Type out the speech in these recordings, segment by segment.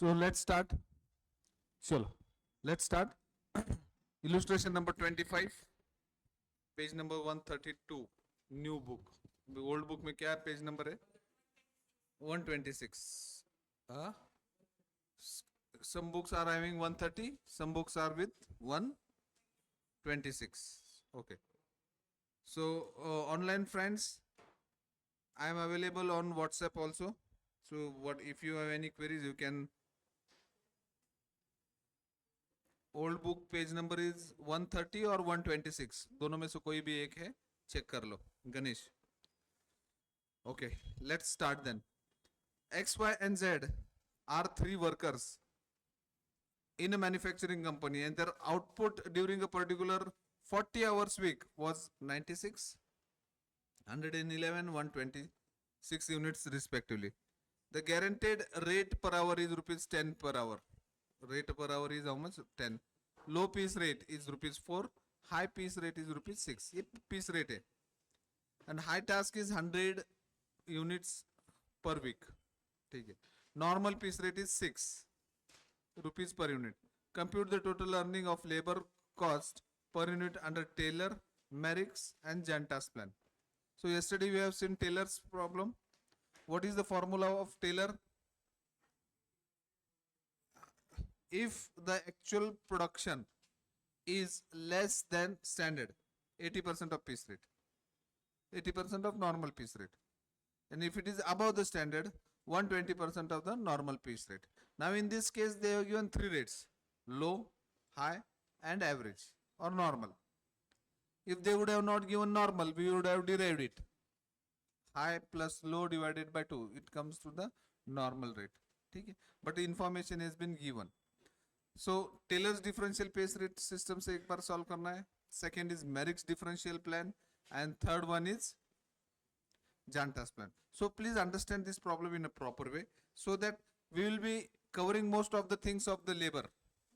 So let's start. Chalo, let's start. Illustration number 25, page number 132, new book. Old book में क्या page number है? 126. Some books are having 130, some books are with 126. Okay. So online friends, I am available on WhatsApp also. So what if you have any queries, you can. Old book page number is 130 और 126, दोनों में से कोई भी एक है, check कर लो. Ganesh. Okay, let's start then. X, Y, and Z are three workers in a manufacturing company, and their output during a particular 40 hours week was 96, 111, 126 units respectively. The guaranteed rate per hour is rupees 10 per hour. Rate per hour is how much? 10. Low piece rate is rupees 4. High piece rate is rupees 6. ये piece rate है. And high task is 100 units per week. ठीक है. Normal piece rate is 6 rupees per unit. Compute the total earning of labor cost per unit under Taylor, Merrick's and Janta's plan. So yesterday we have seen Taylor's problem. What is the formula of Taylor? If the actual production is less than standard, 80% of piece rate, 80% of normal piece rate, and if it is above the standard, 120% of the normal piece rate. Now in this case they have given three rates: low, high and average or normal. If they would have not given normal, we would have derived it. High plus low divided by 2, it comes to the normal rate. ठीक है, but the information has been given. So Taylor's differential pace rate system से एक बार solve करना है. Second is Merrick's differential plan, and third one is Janta's plan. So please understand this problem in a proper way, so that we will be covering most of the things of the labor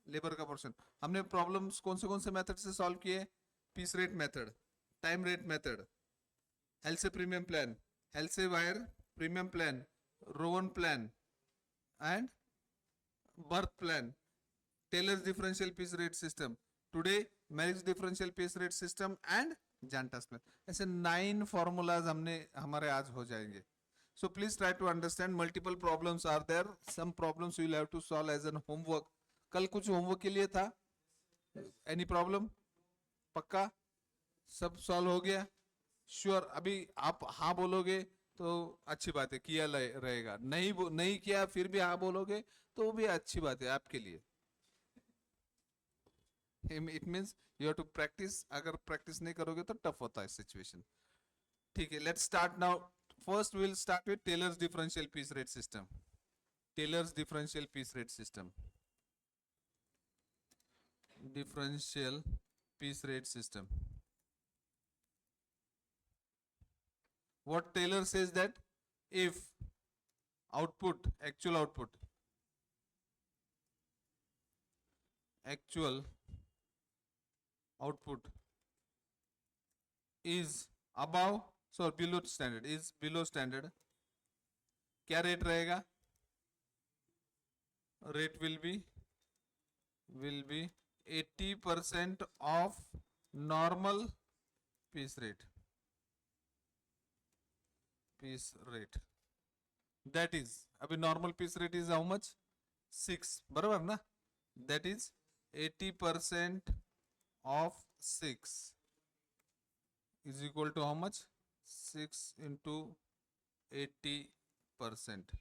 का portion. हमने problems कौन से method से solve किए? Piece rate method, time rate method, Halsey premium plan, Halsey wire premium plan, Rowan plan and Berth plan, Taylor's differential piece rate system. Today Merrick's differential piece rate system and Janta's plan. ऐसे 9 formulas हमने हमारे आज हो जाएंगे. So please try to understand. Multiple problems are there. Some problems you will have to solve as an homework. कल कुछ homework के लिए था? Any problem? पक्का सब solve हो गया? Sure. अभी आप हाँ बोलोगे तो अच्छी बात है, किया रहेगा. नहीं किया फिर भी हाँ बोलोगे तो भी अच्छी बात है आपके लिए. It means you have to practice. अगर practice नहीं करोगे तो tough होता है situation. ठीक है, let's start now. First we'll start with Taylor's differential piece rate system. Taylor's differential piece rate system. Differential piece rate system. What Taylor says that if actual output is below standard, क्या rate रहेगा? Rate will be 80% of normal piece rate. That is, अभी normal piece rate is how much? 6, बराबर ना? That is 80% of 6 is equal to how much? 6 into 80%.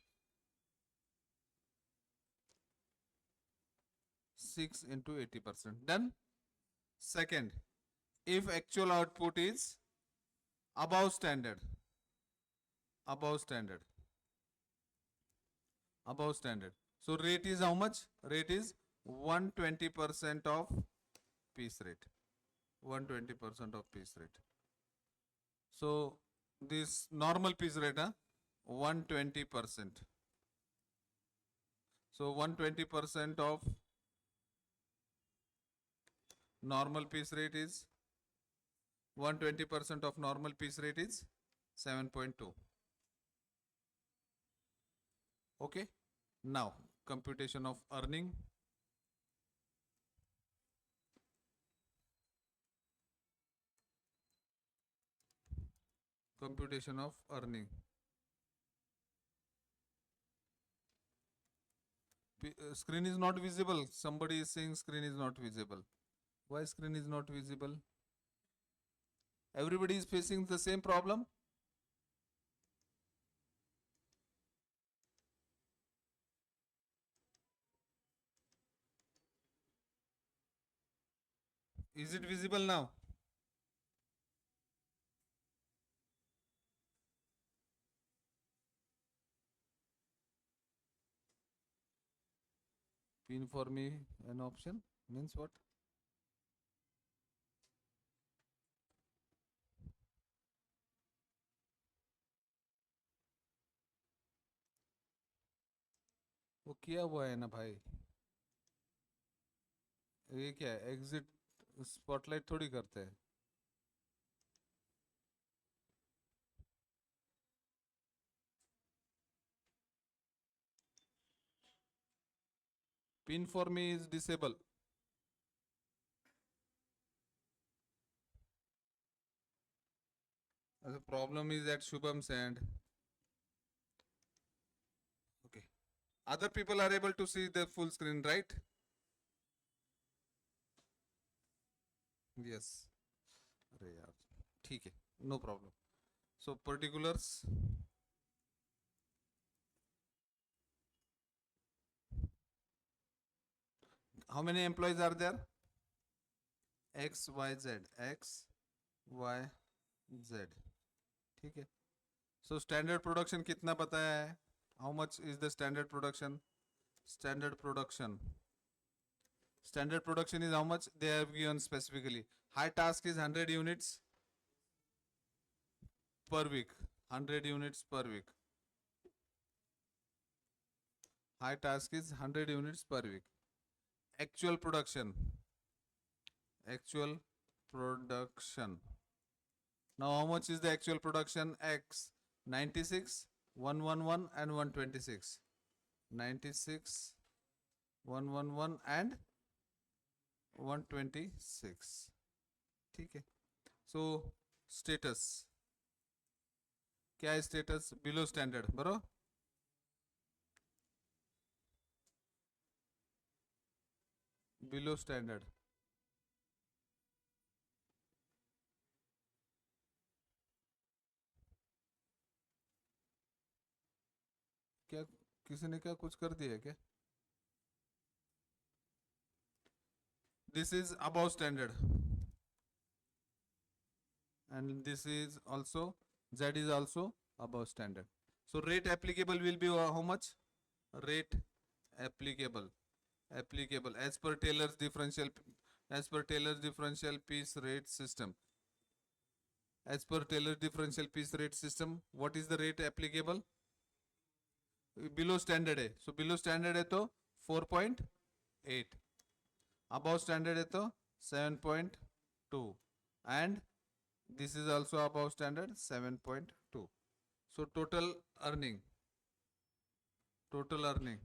6 into 80%. Done. Second, if actual output is above standard. So rate is how much? Rate is 120% of piece rate. 120% of piece rate. So this normal piece rate, 120%. So 120% of normal piece rate is 120% of normal piece rate is 7.2. Okay. Now computation of earning. Computation of earning. Screen is not visible. Somebody is saying screen is not visible. Why screen is not visible? Everybody is facing the same problem. Is it visible now? Pin for me an option means what? वो किया हुआ है ना भाई. ये क्या है? Exit spotlight थोड़ी करते हैं. Pin for me is disabled. The problem is at Shubham's end. Okay. Other people are able to see the full screen, right? Yes. अरे यार, ठीक है, no problem. So particulars. How many employees are there? X, Y, Z. X, Y, Z. ठीक है. So standard production कितना बताया है? How much is the standard production? Standard production. Standard production is how much? They have given specifically. High task is 100 units per week. 100 units per week. High task is 100 units per week. Actual production. Actual production. Now how much is the actual production? X. 96, 111 and 126. 96, 111 and 126. ठीक है. So status. क्या है status? Below standard. बरो? Below standard. क्या किसी ने क्या कुछ कर दिया है क्या? This is above standard. And this is also, Z is also above standard. So rate applicable will be how much? Rate applicable. Applicable as per Taylor's differential piece rate system. As per Taylor's differential piece rate system, what is the rate applicable? Below standard है. So below standard है तो 4.8. Above standard है तो 7.2. And this is also above standard 7.2. So total earning. Total earning.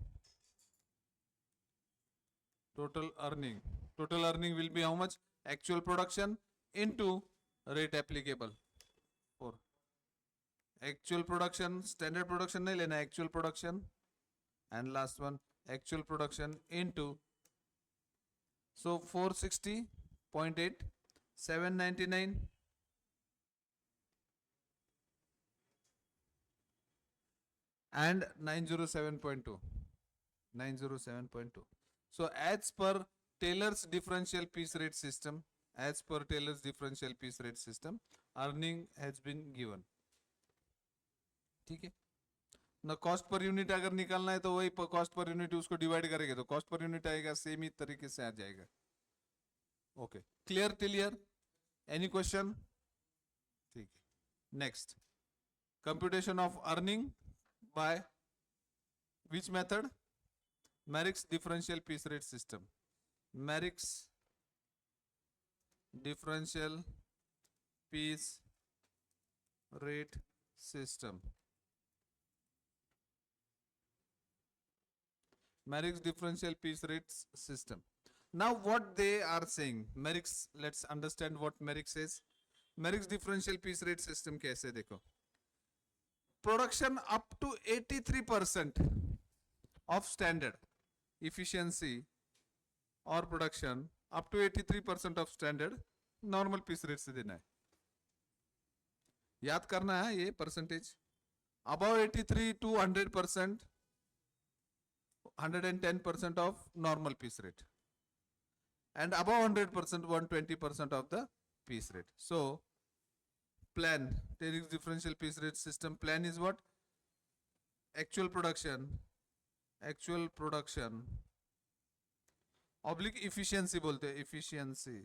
Total earning. Total earning will be how much? Actual production into rate applicable. 4. Actual production, standard production नहीं लेना, actual production. And last one, actual production into. So 460.8, 799. And 907.2. 907.2. So as per Taylor's differential piece rate system, earning has been given. ठीक है ना. Cost per unit अगर निकालना है तो वही कॉस्ट पर यूनिट उसको डिवाइड करेंगे तो कॉस्ट पर यूनिट आएगा, सेम ही तरीके से आ जाएगा. Okay, clear till here? Any question? ठीक है. Next, computation of earning by which method? Merrick's differential piece rate system. Merrick's differential piece rate system. Merrick's differential piece rates system. Now what they are saying, Merrick's, let's understand what Merrick says. Merrick's differential piece rate system कैसे देखो. Production up to 83% of standard efficiency or production up to 83% of standard normal piece rate से देना है. याद करना है ये percentage. Above 83 to 100%, 110% of normal piece rate, and above 100%, 120% of the piece rate. So plan, Merrick's differential piece rate system plan is what? Actual production oblique efficiency बोलते हैं, efficiency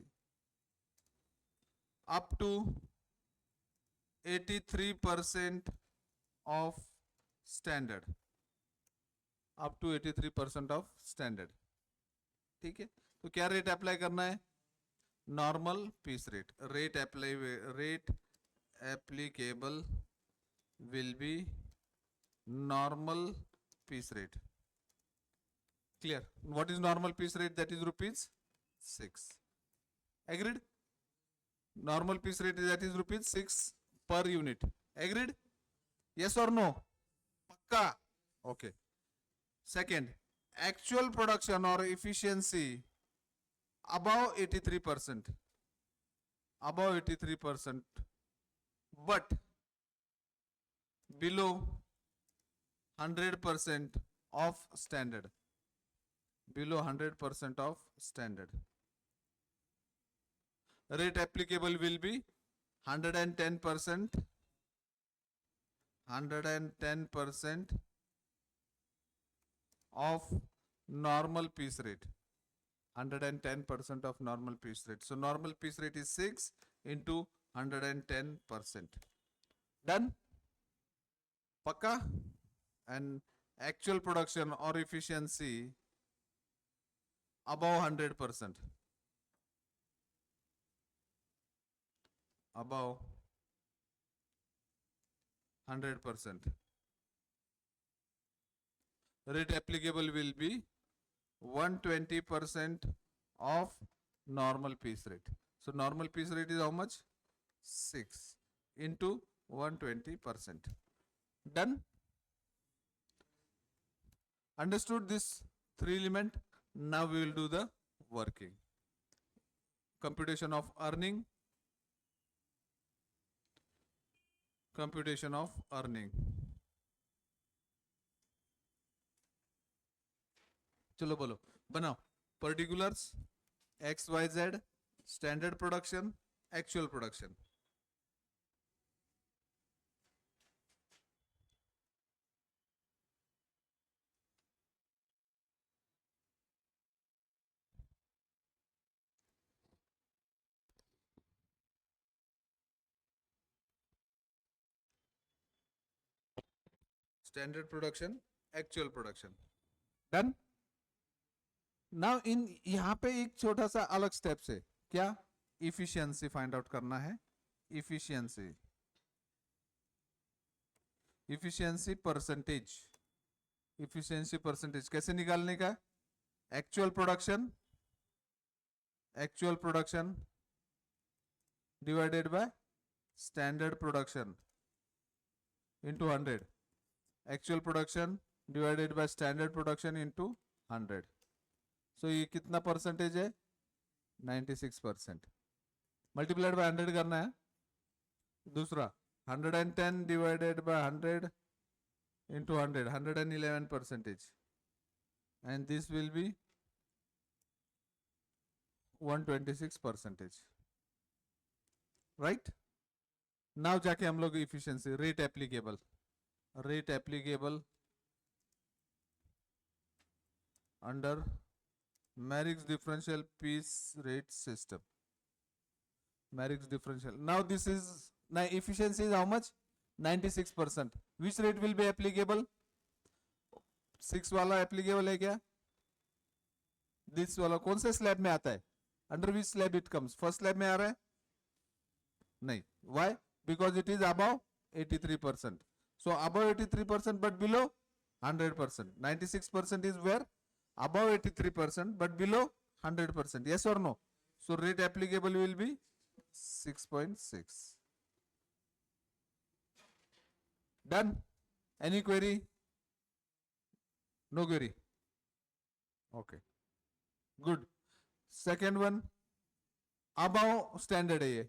up to 83% of standard, up to 83% of standard. ठीक है, तो क्या rate apply करना है? Normal piece rate. Rate applicable will be normal piece rate. Clear? What is normal piece rate? That is rupees 6. Agreed? Normal piece rate that is rupees 6 per unit. Agreed? Yes or no? Pakka? Okay. Second, actual production or efficiency above 83%. Above 83%. But below 100% of standard. Below 100% of standard. Rate applicable will be 110%. 110% of normal piece rate. 110% of normal piece rate. So normal piece rate is 6 into 110%. Done? Pakka? And actual production or efficiency above 100%. Above 100%. Rate applicable will be 120% of normal piece rate. So normal piece rate is how much? 6 into 120%. Done? Understood this 3 element? Now we will do the working. Computation of earning. Computation of earning. चलो बोलो, बनाओ. Particulars, X, Y, Z, standard production, actual production. Standard production, actual production. Done? Now in यहाँ पे एक छोटा सा अलग steps है. क्या? Efficiency find out करना है. Efficiency. Efficiency percentage. Efficiency percentage कैसे निकालने का? Actual production. Actual production divided by standard production into 100. Actual production divided by standard production into 100. So ये कितना परसेंटेज है? 96%. मल्टीप्लाइड बाय 100 करना है. दूसरा 110 divided by 100 into 100, 111%. And this will be 126%. Right? Now जाके हम लोग efficiency rate applicable under Merrick's differential piece rate system. Merrick's differential. Now this is, now efficiency is how much? 96%. Which rate will be applicable? 6 वाला applicable है क्या? This वाला कौन से slab में आता है? Under which slab it comes? First slab में आ रहा है? नहीं. Why? Because it is above 83%. So above 83% but below 100%. 96% is where? above 83%, but below 100%. Yes or no? So rate applicable will be 6.6. Done? Any query? No query. Okay. Good. Second one, above standard है ये.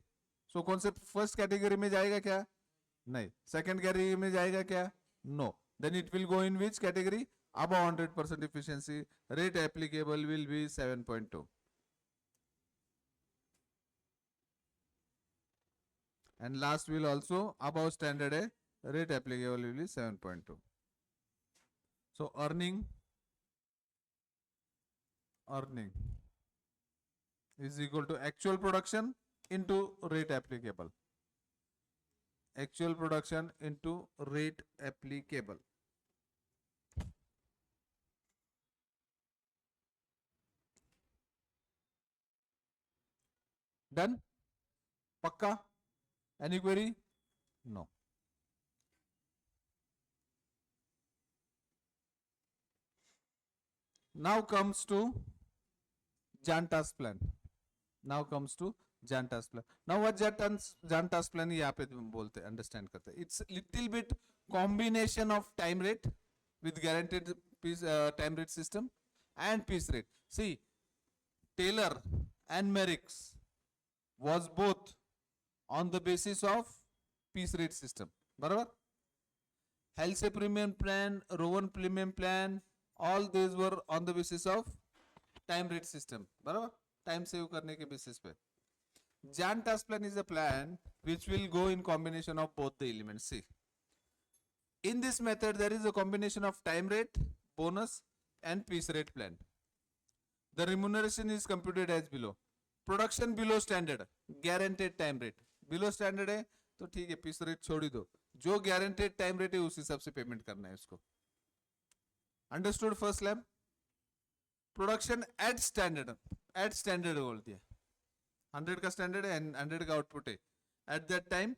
So कौन से first category में जाएगा क्या? नहीं. Second category में जाएगा क्या? No. Then it will go in which category? Above 100% efficiency. Rate applicable will be 7.2. And last will also above standard है. Rate applicable will be 7.2. So earning is equal to actual production into rate applicable. Actual production into rate applicable. Done? Pakka? Any query? No. Now comes to Janta's plan. Now comes to Janta's plan. Now what Janta's plan यहाँ पे बोलते understand करते. It's little bit combination of time rate with guaranteed piece time rate system and piece rate. See, Taylor and Merrick's was both on the basis of piece rate system. बराबर? Halsey premium plan, Rowan premium plan, all these were on the basis of time rate system. बराबर? Time save करने के basis पे. Janta's plan is a plan which will go in combination of both the elements. See, in this method there is a combination of time rate, bonus and piece rate plan. The remuneration is computed as below. Production below standard, guaranteed time rate. Below standard है तो ठीक है, piece rate छोड़ ही दो. जो guaranteed time rate है उस हिसाब से पेमेंट करना है उसको. Understood first lab? Production at standard बोल दिया. 100 का standard है and 100 का output है. At that time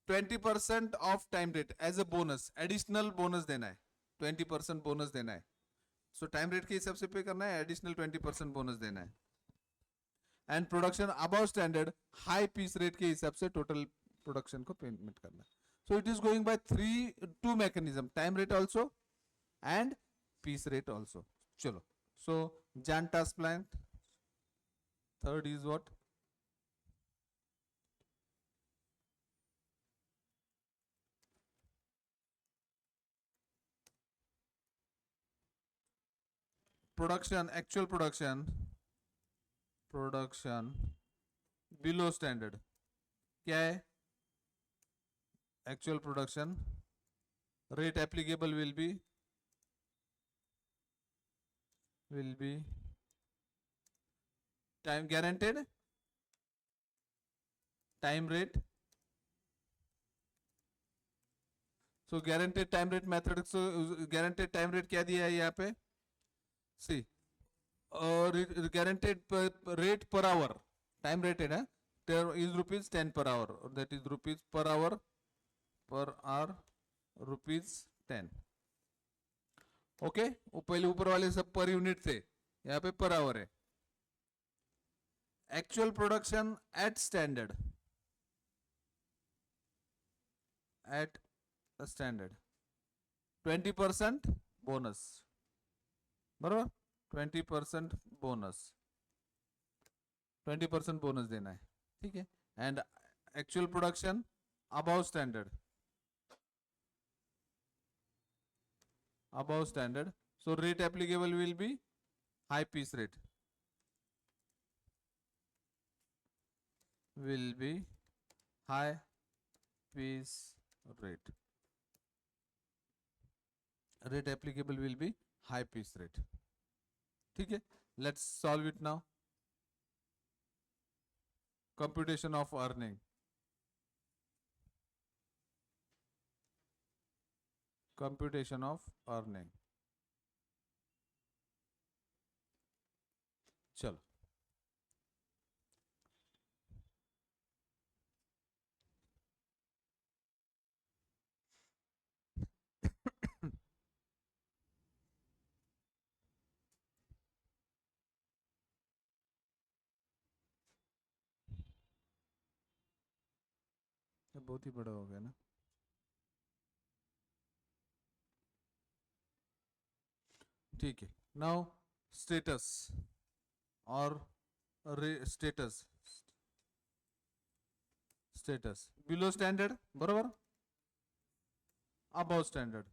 20% of time rate as a bonus, additional bonus देना है. 20% bonus देना है. So time rate के हिसाब से पे करना है, additional 20% bonus देना है. And production above standard, high piece rate के हिसाब से total production को payment करना है. So it is going by two mechanism, time rate also and piece rate also. चलो. So Janta's plant. Third is what? Production, actual production below standard. क्या है? Actual production rate applicable will be time guaranteed time rate. So guaranteed time rate method. So guaranteed time rate क्या दिया है यहाँ पे? See, guaranteed rate per hour. Time rate है ना? There is rupees 10 per hour. That is rupees per hour rupees 10. Okay, पहले ऊपर वाले सब पर यूनिट थे, यहाँ पे पर आवर है. Actual production at standard 20% bonus. बराबर? 20% बोनस देना है. ठीक है. And actual production above standard. So rate applicable will be high piece rate. Will be high piece rate. Rate applicable will be high piece rate. ठीक है. Let's solve it now. Computation of earning. Computation of earning. चलो. तो बहुत ही बड़ा हो गया ना। ठीक है, नाउ स्टेटस और स्टेटस, स्टेटस बिलो स्टैंडर्ड बरोबर, अबव स्टैंडर्ड,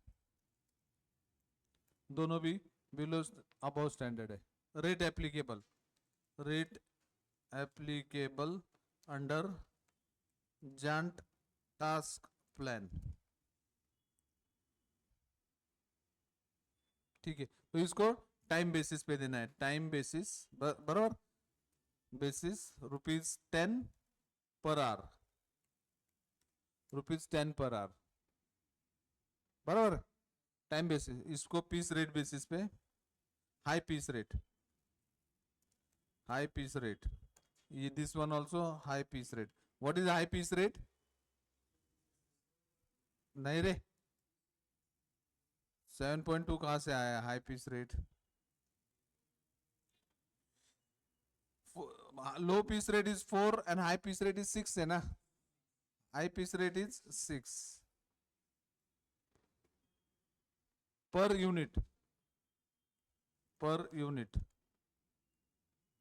दोनों भी बिलो अबव स्टैंडर्ड है। Rate applicable, rate applicable under Gantt task plan. ठीक है, तो इसको टाइम बेसिस पे देना है, टाइम बेसिस बराबर, basis ₹10 per our, ₹10 per hour बराबर, टाइम बेसिस। इसको पीस रेट बेसिस पे, high piece rate, high piece rate, ये this one also high piece rate. What is high piece rate? नहीं रे, 7.2 कहां से आया high piece rate? Low piece rate is 4 and high piece rate is 6 है ना, high piece rate is 6 per unit, per unit,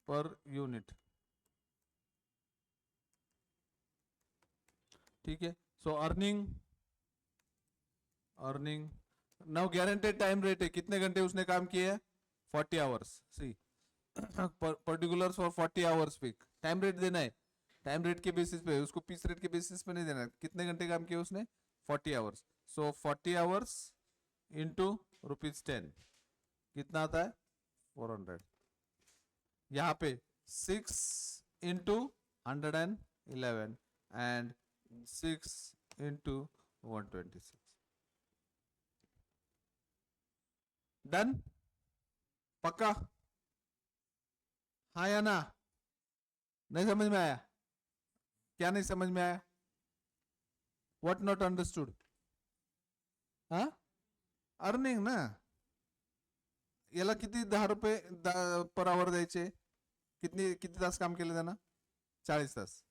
पर unit. ठीक है, so earning, earning now guaranteed time rate है, कितने घंटे उसने काम किए हैं? 40 hours. See particular for 40 hours week, time rate देना है, टाइम रेट के बेसिस पे, उसको पीस रेट के बेसिस पे नहीं देना। कितने घंटे काम किया उसने? 40 आवर्स। सो 40 आवर्स इंटू ₹10 कितना आता है? 400। यहाँ पे 6 इंटू 111 एंड 6 इंटू 126। डन? पक्का? हाँ या ना? नहीं समझ में आया? क्या नहीं समझ में आया? What not understood? हाँ, अर्निंग ना, याला किती ₹10 पर आवर द्यायचे? किती तास काम केलं त्यानं? 40 तास।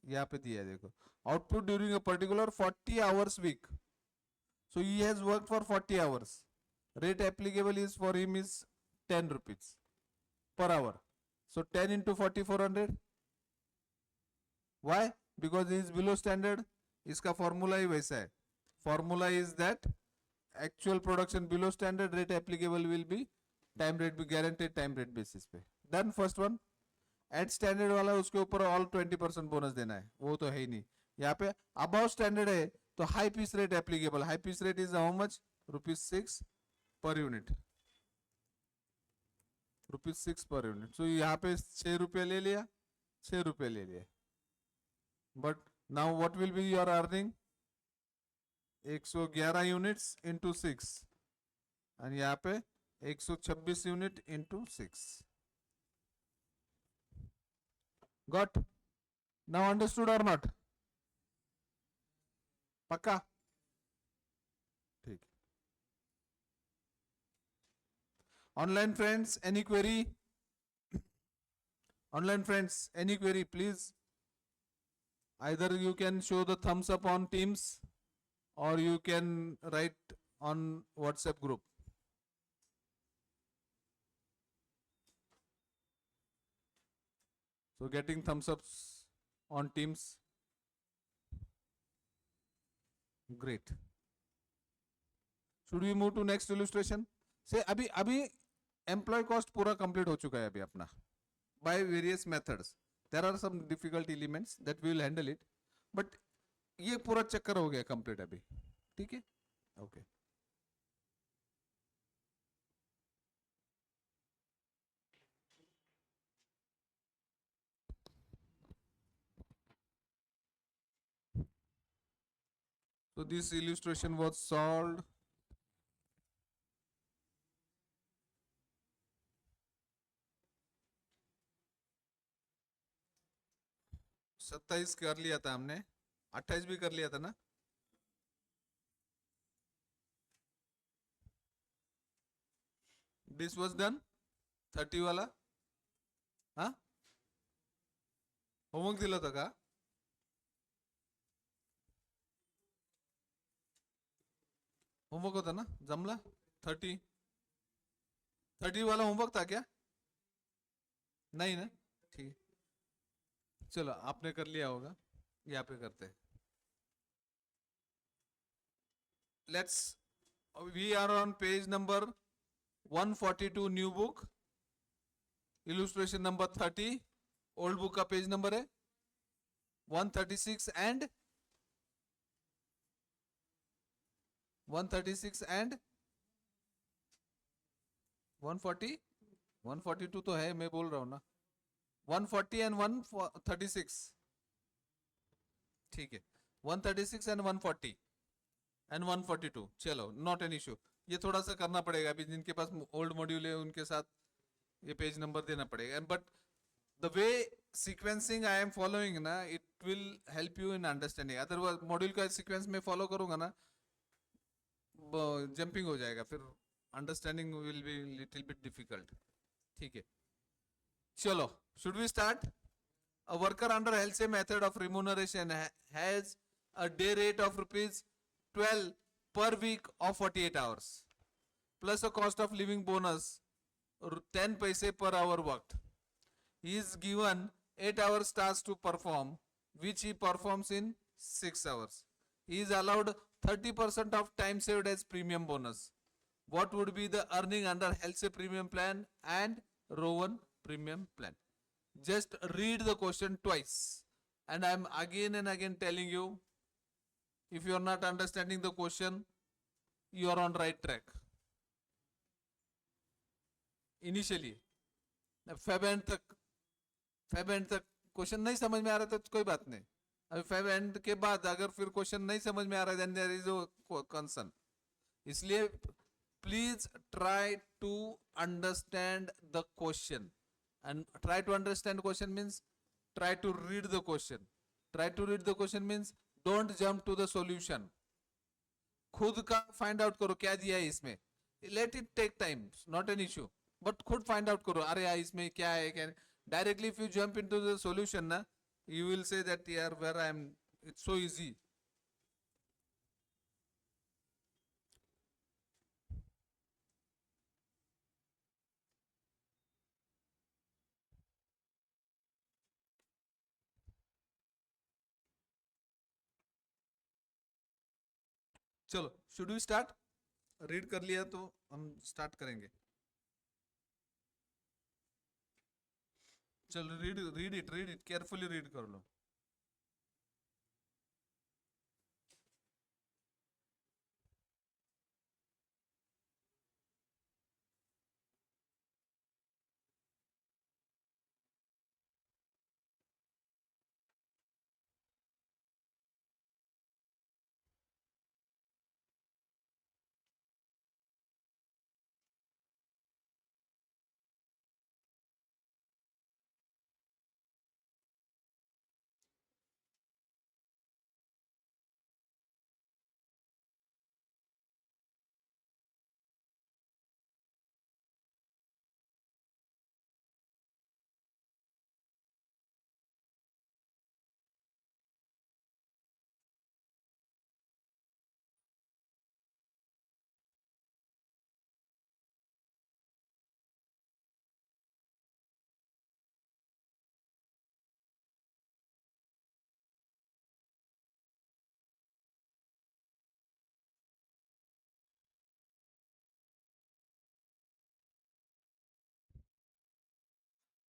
यहाँ पे दिया है देखो, output during a particular 40 hours week, so he has worked for 40 hours, rate applicable is for him is ₹10 per hour, so 10 into 40 400। why? Because he is below standard। इसका फॉर्मूला ही वैसा है, formula is that actual production below standard, rate applicable will be time rate भी guaranteed time rate basis पे। Done first one. At standard वाला उसके ऊपर all 20% bonus देना है, वो तो है ही नहीं। यहाँ पे अबव स्टैंडर्ड है तो high piece rate applicable, high piece rate is how much? ₹6 per unit, ₹6 per unit. सो यहाँ पे ₹6 ले लिया, ₹6 ले लिया, but now what will be your earning? 111 units into 6 और यहाँ पे 126 unit into 6। Got? Now understood और नॉट? पक्का? ठीक। Online friends any query? Online friends any query please? either you can show the thumbs up on Teams or you can write on WhatsApp group। so getting thumbs ups on Teams, great। should we move to next illustration? से अभी अभी employee cost पूरा complete हो चुका है अभी अपना, by various methods। there are some difficult elements that we will handle it, but ये पूरा चक्कर हो गया कंप्लीट अभी। ठीक है, okay. so this illustration was solved सत्ताईस कर लिया था हमने, 28 भी कर लिया था ना? दिस वॉज डन 30 वाला। हाँ, होमवर्क दिला था का? होमवर्क होता ना जमला 30 वाला होमवर्क था क्या? नहीं ना, ठीक। चलो आपने कर लिया होगा, यहाँ पे करते हैं। Let's, we are on page number 142 new book, illustration number 30, old book का पेज नंबर है 136 एंड 136 एंड 140, 142 तो है, मैं बोल रहा हूं ना 140 एंड 136, ठीक है 136 एंड 140 एंड 142, चलो नॉट एन इशू। ये थोड़ा सा करना पड़ेगा अभी, जिनके पास ओल्ड मॉड्यूल है उनके साथ ये पेज नंबर देना पड़ेगा, but the way sequencing I am following ना, it will help you in understanding. Otherwise module का सीक्वेंस में फॉलो करूंगा ना, जंपिंग हो जाएगा, फिर understanding will be little bit difficult. ठीक है, चलो should we start. A worker under LCA method of remuneration has a day rate of rupees 12 per week of 48 hours plus a cost of living bonus 10 paise per hour worked. He is given 8 hours tasks to perform, which he performs in 6 hours. He is allowed 30% of time saved as premium bonus. What would be the earning under LCA premium plan and Rowan premium plan? Just read the question twice, and I am again and again telling you, if you are not understanding the question, you are on right track. Initially Feb and तक question नहीं समझ में आ रहा तो कोई बात नहीं, अभी फेब एंड के बाद अगर फिर क्वेश्चन नहीं समझ में आ रहा है, देयर इज अ कंसर्न। इसलिए please try to understand the question, and try to understand question means try to read the question. Try to read the question means don't jump to the solution. खुद का find out करो क्या दिया है इसमें, let it take time, not an issue, but खुद find out करो, अरे यार इसमें क्या है क्या। Directly if you jump into the solution ना, यू विल से दैट यार where I am, it's so easy. चलो शुड वी स्टार्ट। रीड कर लिया तो हम स्टार्ट करेंगे। चलो रीड इट केयरफुली रीड कर लो।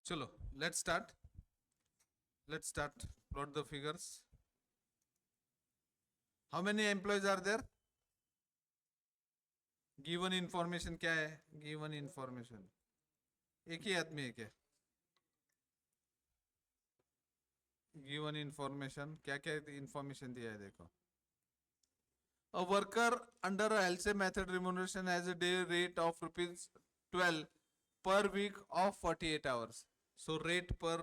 चलो let's start, let's start. Plot the figures. How many employees are there? Given information क्या है? Given information एक ही आदमी है क्या? Given information क्या क्या information दिया है देखो। A worker under a LCA method remuneration has a day rate of rupees 12 per week of 48 hours. So rate per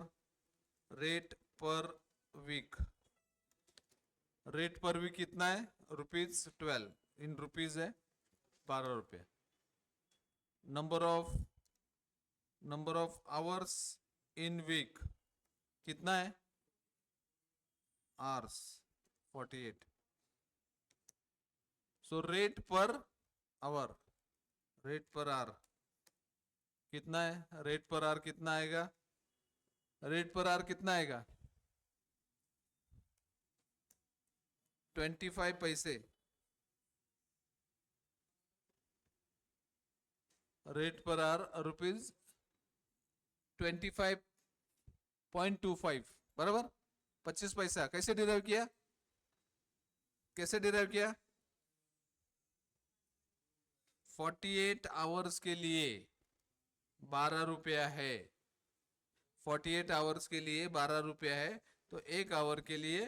week, rate per week कितना है? ₹12, इन रुपीज है 12 रुपये। Number of hours in week कितना है? Hours 48। So rate per hour, rate per hour कितना है? Rate per hour कितना आएगा? रेट पर आवर कितना आएगा? 25 पैसे। रेट पर आवर रुपीज 25.25 बराबर 25 पैसा। कैसे डिराइव किया? कैसे डिराइव किया? 48 आवर्स के लिए 12 रुपया है। 48 आवर्स के लिए 12 रुपया है, तो एक आवर के लिए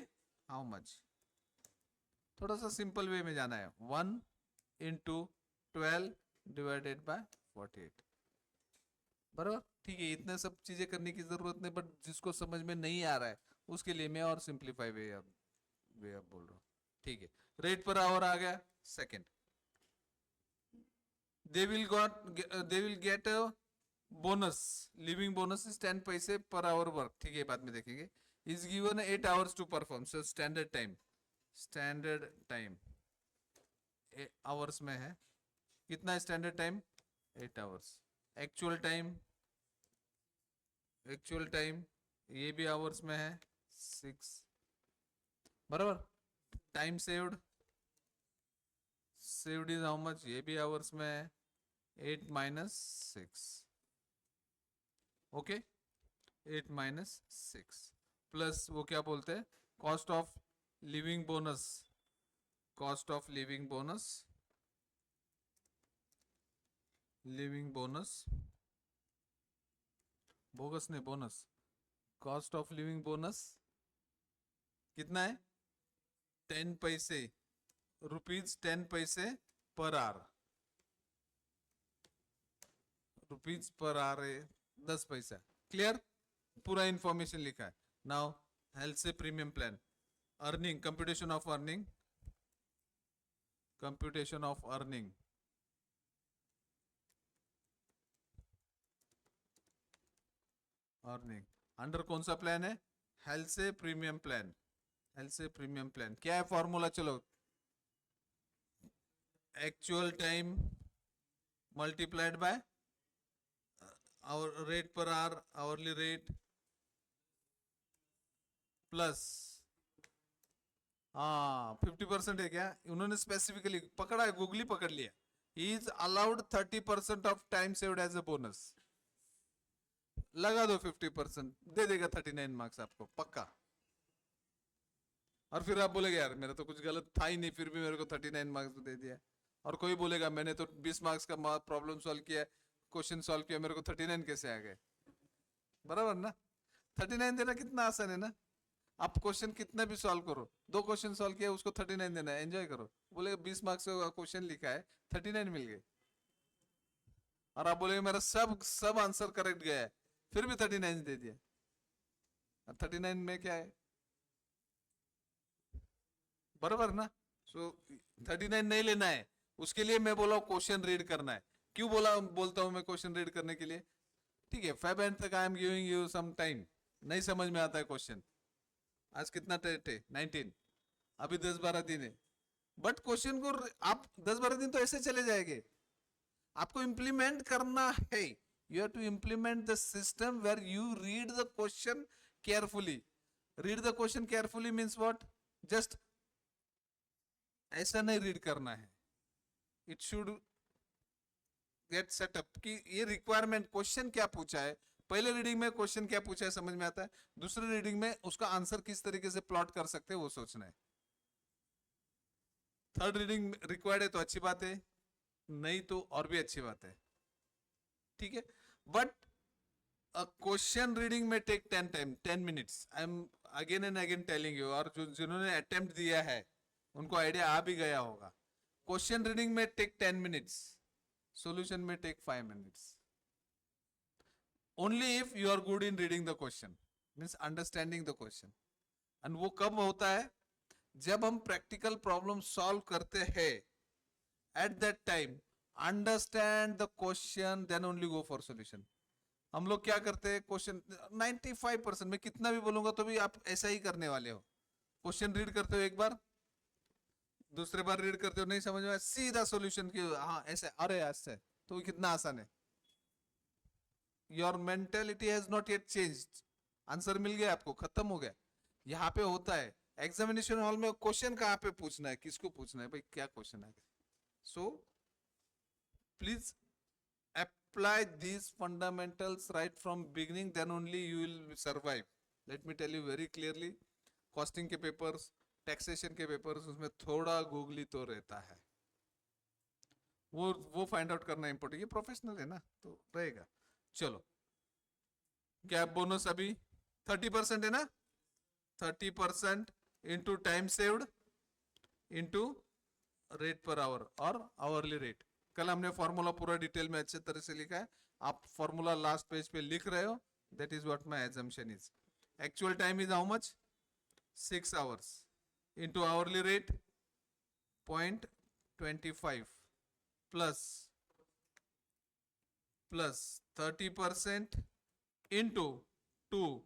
हाउ मच? थोड़ा सा सिंपल वे में जाना है। 1 इंटू 12 डिवाइडेड बाय 48 बराबर। ठीक है, इतने सब चीजें करने की जरूरत नहीं, बट जिसको समझ में नहीं आ रहा है उसके लिए मैं और सिंप्लीफाई वे अब बोल रहा हूँ। ठीक है, रेट पर आवर आ गया। Second, they will get a bonus, living bonus is 10 पैसे पर आवर वर्क। ठीक है, बाद में देखेंगे। Is given 8 hours to perform, so standard time hours में है। कितना standard time? 8 hours. Actual time ये भी आवर्स में है 6 बराबर। Time saved is how much? ये भी आवर्स में है 8 माइनस 6। ओके, 8 माइनस 6 प्लस वो क्या बोलते हैं? Cost of living bonus. Bogus ने bonus. Cost of living bonus कितना है? 10 पैसे, रुपीज 10 पैसे per hour. Rupees per hour है 10 पैसा। क्लियर? पूरा इंफॉर्मेशन लिखा है। Now Halsey premium plan, earning, computation of earning under कौन सा प्लान है? हेल्थ से प्रीमियम प्लान। क्या है फॉर्मूला? चलो, actual time multiplied by our rate per our, hourly rate plus 50% है क्या? उन्होंने स्पेसिफिकली पकड़ा है, गूगली पकड़ लिया। He is allowed 30% of time saved as a bonus. लगा दो 50%, दे देगा 39 मार्क्स आपको पक्का। और फिर आप बोलेगे यार मेरा तो कुछ गलत था ही नहीं, फिर भी मेरे को 39 मार्क्स दे दिया। और कोई बोलेगा मैंने तो 20 मार्क्स का प्रॉब्लम सॉल्व किया, क्वेश्चन सॉल्व किया, मेरे को 39 कैसे आ गए? बराबर ना? 39 देना कितना आसान है ना। आप क्वेश्चन कितना भी सॉल्व करो, 2 क्वेश्चन सॉल्व किया, उसको 39 देना है, एंजॉय करो। बोलेगा 20 मार्क्स का क्वेश्चन लिखा है, 39 मिल गए। और आप बोलेगे मेरा सब आंसर करेक्ट गया है, फिर भी 39 दे दिया। 39 में क्या है? बराबर ना? सो 39 नहीं लेना है, उसके लिए मैं बोला क्वेश्चन रीड करना है। क्यों बोलता हूं मैं क्वेश्चन रीड करने के लिए? ठीक है, 5 एंड तक I am giving you some time. नहीं समझ में आता है क्वेश्चन, आज कितना डेट है? 19, अभी 10-12 दिन है। बट क्वेश्चन को आप 10-12 दिन तो ऐसे चले जाएंगे, आपको इंप्लीमेंट करना है। You have to implement the system where you read the question carefully. Read the question carefully means what? Just ऐसा नहीं रीड करना है, इट शुड गेट सेटअप कि ये रिक्वायरमेंट, क्वेश्चन क्या पूछा है। पहले रीडिंग में क्वेश्चन क्या पूछा है समझ में आता है, दूसरे रीडिंग में उसका आंसर किस तरीके से प्लॉट कर सकते हैं वो सोचना है। थर्ड रीडिंग रिक्वायर्ड है तो अच्छी बात है, नहीं तो और भी अच्छी बात है। ठीक है, बट क्वेश्चन रीडिंग में take 10 minutes. I am again and again telling you, और जिन्होंने अटेम्प्ट दिया है उनको आइडिया आ भी गया होगा। क्वेश्चन रीडिंग में टेक 10 मिनट्स, सॉल्यूशन में take 5 minutes. Only if you are good in reading the question, means understanding the question. And वो कब होता है? जब हम प्रैक्टिकल प्रॉब्लम सॉल्व करते हैं, at that time understand the question, then only go for solution. हम लोग क्या करते हैं, क्वेश्चन 95% में कितना भी बोलूंगा तो भी आप ऐसा ही करने वाले हो। क्वेश्चन रीड करते हो एक बार, दूसरे बार रीड करते हो नहीं समझ में आया, सीधा सॉल्यूशन की हाँ ऐसे अरे ऐसे, तो कितना आसान है. Your mentality has not yet changed. Answer मिल गया आपको, खत्म हो गया. यहाँ पे होता है एग्जामिनेशन हॉल में क्वेश्चन कहाँ पे पूछना है, किसको पूछना है भाई, क्या क्वेश्चन है. So please apply these fundamentals right from beginning, then only you will survive. Let me tell you very clearly, costing के पेपर्स, टैक्सेशन के पेपर्स, उसमें थोड़ा गूगली तो रहता है. वो फाइंड आउट करना इंपॉर्टेंट, ये प्रोफेशनल है ना तो रहेगा. चलो गैप बोनस अभी 30% है ना. 30% into time saved into rate per our और आवरली रेट. कल हमने फॉर्मूला पूरा डिटेल में अच्छे तरह से लिखा है. आप फॉर्मूला लास्ट पेज पे लिख रहे हो. That is what my assumption is. Actual time is how much, 6 hours into hourly rate 0.25 plus 30% into 2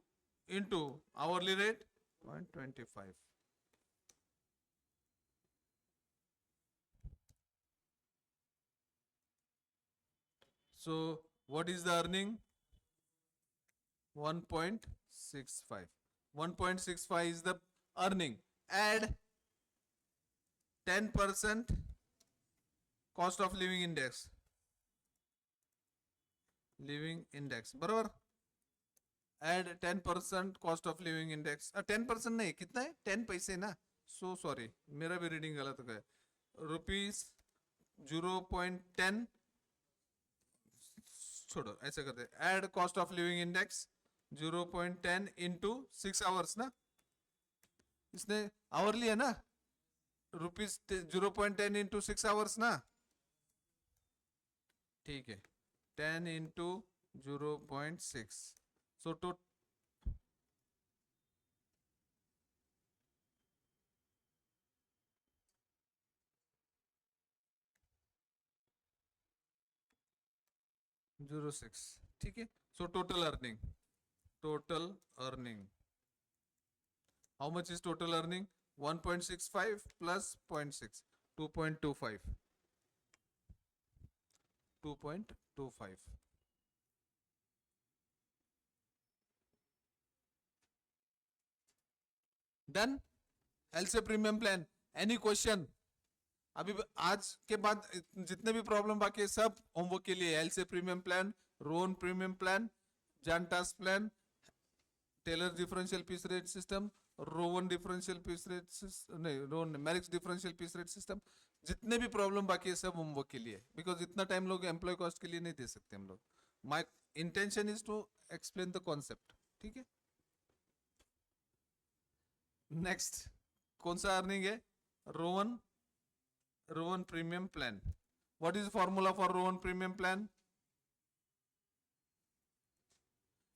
into hourly rate 0.25. So what is the earning? 1.65. 1.65 is the earning. Add 10% cost of living index. Living index बराबर. Add 10% cost of living index. 10% नहीं, कितना है, 10 पैसे ना. So sorry, मेरा भी reading गलत हो गया. रुपीज 0.10, छोड़ो ऐसे करते. Add cost of living index 0.10 into 6 hours ना. इसने आवरली है ना. रुपीज 0.10 इंटू 6 आवर्स ना. ठीक है, 10 इंटू 0.6. So to 0.6. ठीक है. So total earning how much is total earning. 1.65 plus 0.6, 2.25. 2.25. Done. LCA premium plan. Any question. अभी आज के बाद जितने भी प्रॉब्लम बाकी है सब होमवर्क के लिए. LCA premium plan, Rowan premium plan, जानटास प्लान, Taylor differential piece rate system, Rowan differential piece rate नहीं Rowan Merrick's differential piece rate system. जितने भी प्रॉब्लम बाकी है सब होमवर्क के लिए. बिकॉज इतना टाइम लोग एम्प्लॉय कॉस्ट के लिए नहीं दे सकते हम लोग. My intention is to explain the concept. ठीक है. नेक्स्ट कौन सा अर्निंग है. Rowan premium plan. What is formula for Rowan premium plan.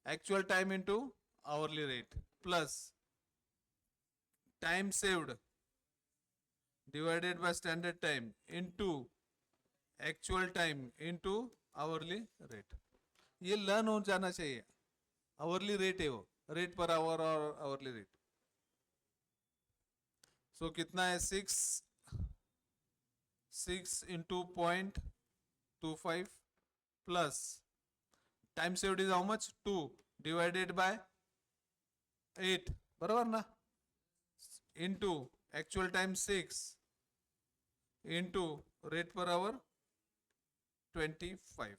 Actual time into hourly rate plus time saved divided by standard time into actual time into hourly rate. ये learn हो जाना चाहिए. hourly rate है वो, rate per our और hourly rate. सो कितना है 6 into 0.25 plus time saved is how much 2 divided by 8 बराबर ना into actual time 6 into rate per hour 25.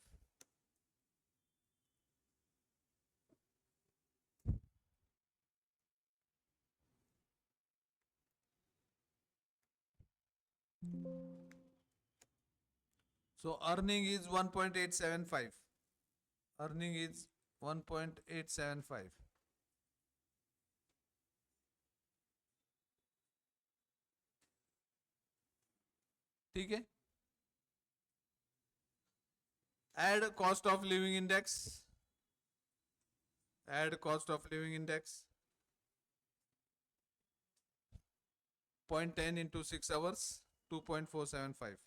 So earning is 1.875. Earning is 1.875. ठीक है. Add cost of living index. Add cost of living index 0.10 into 6 hours 2.475.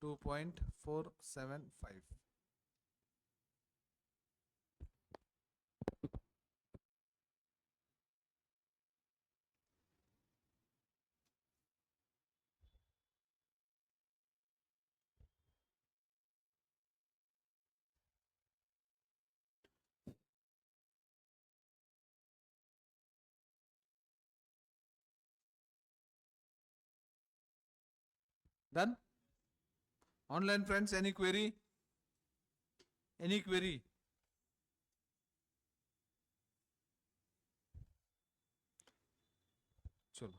2.475. Done? Online friends, any query? Any query? Chalo.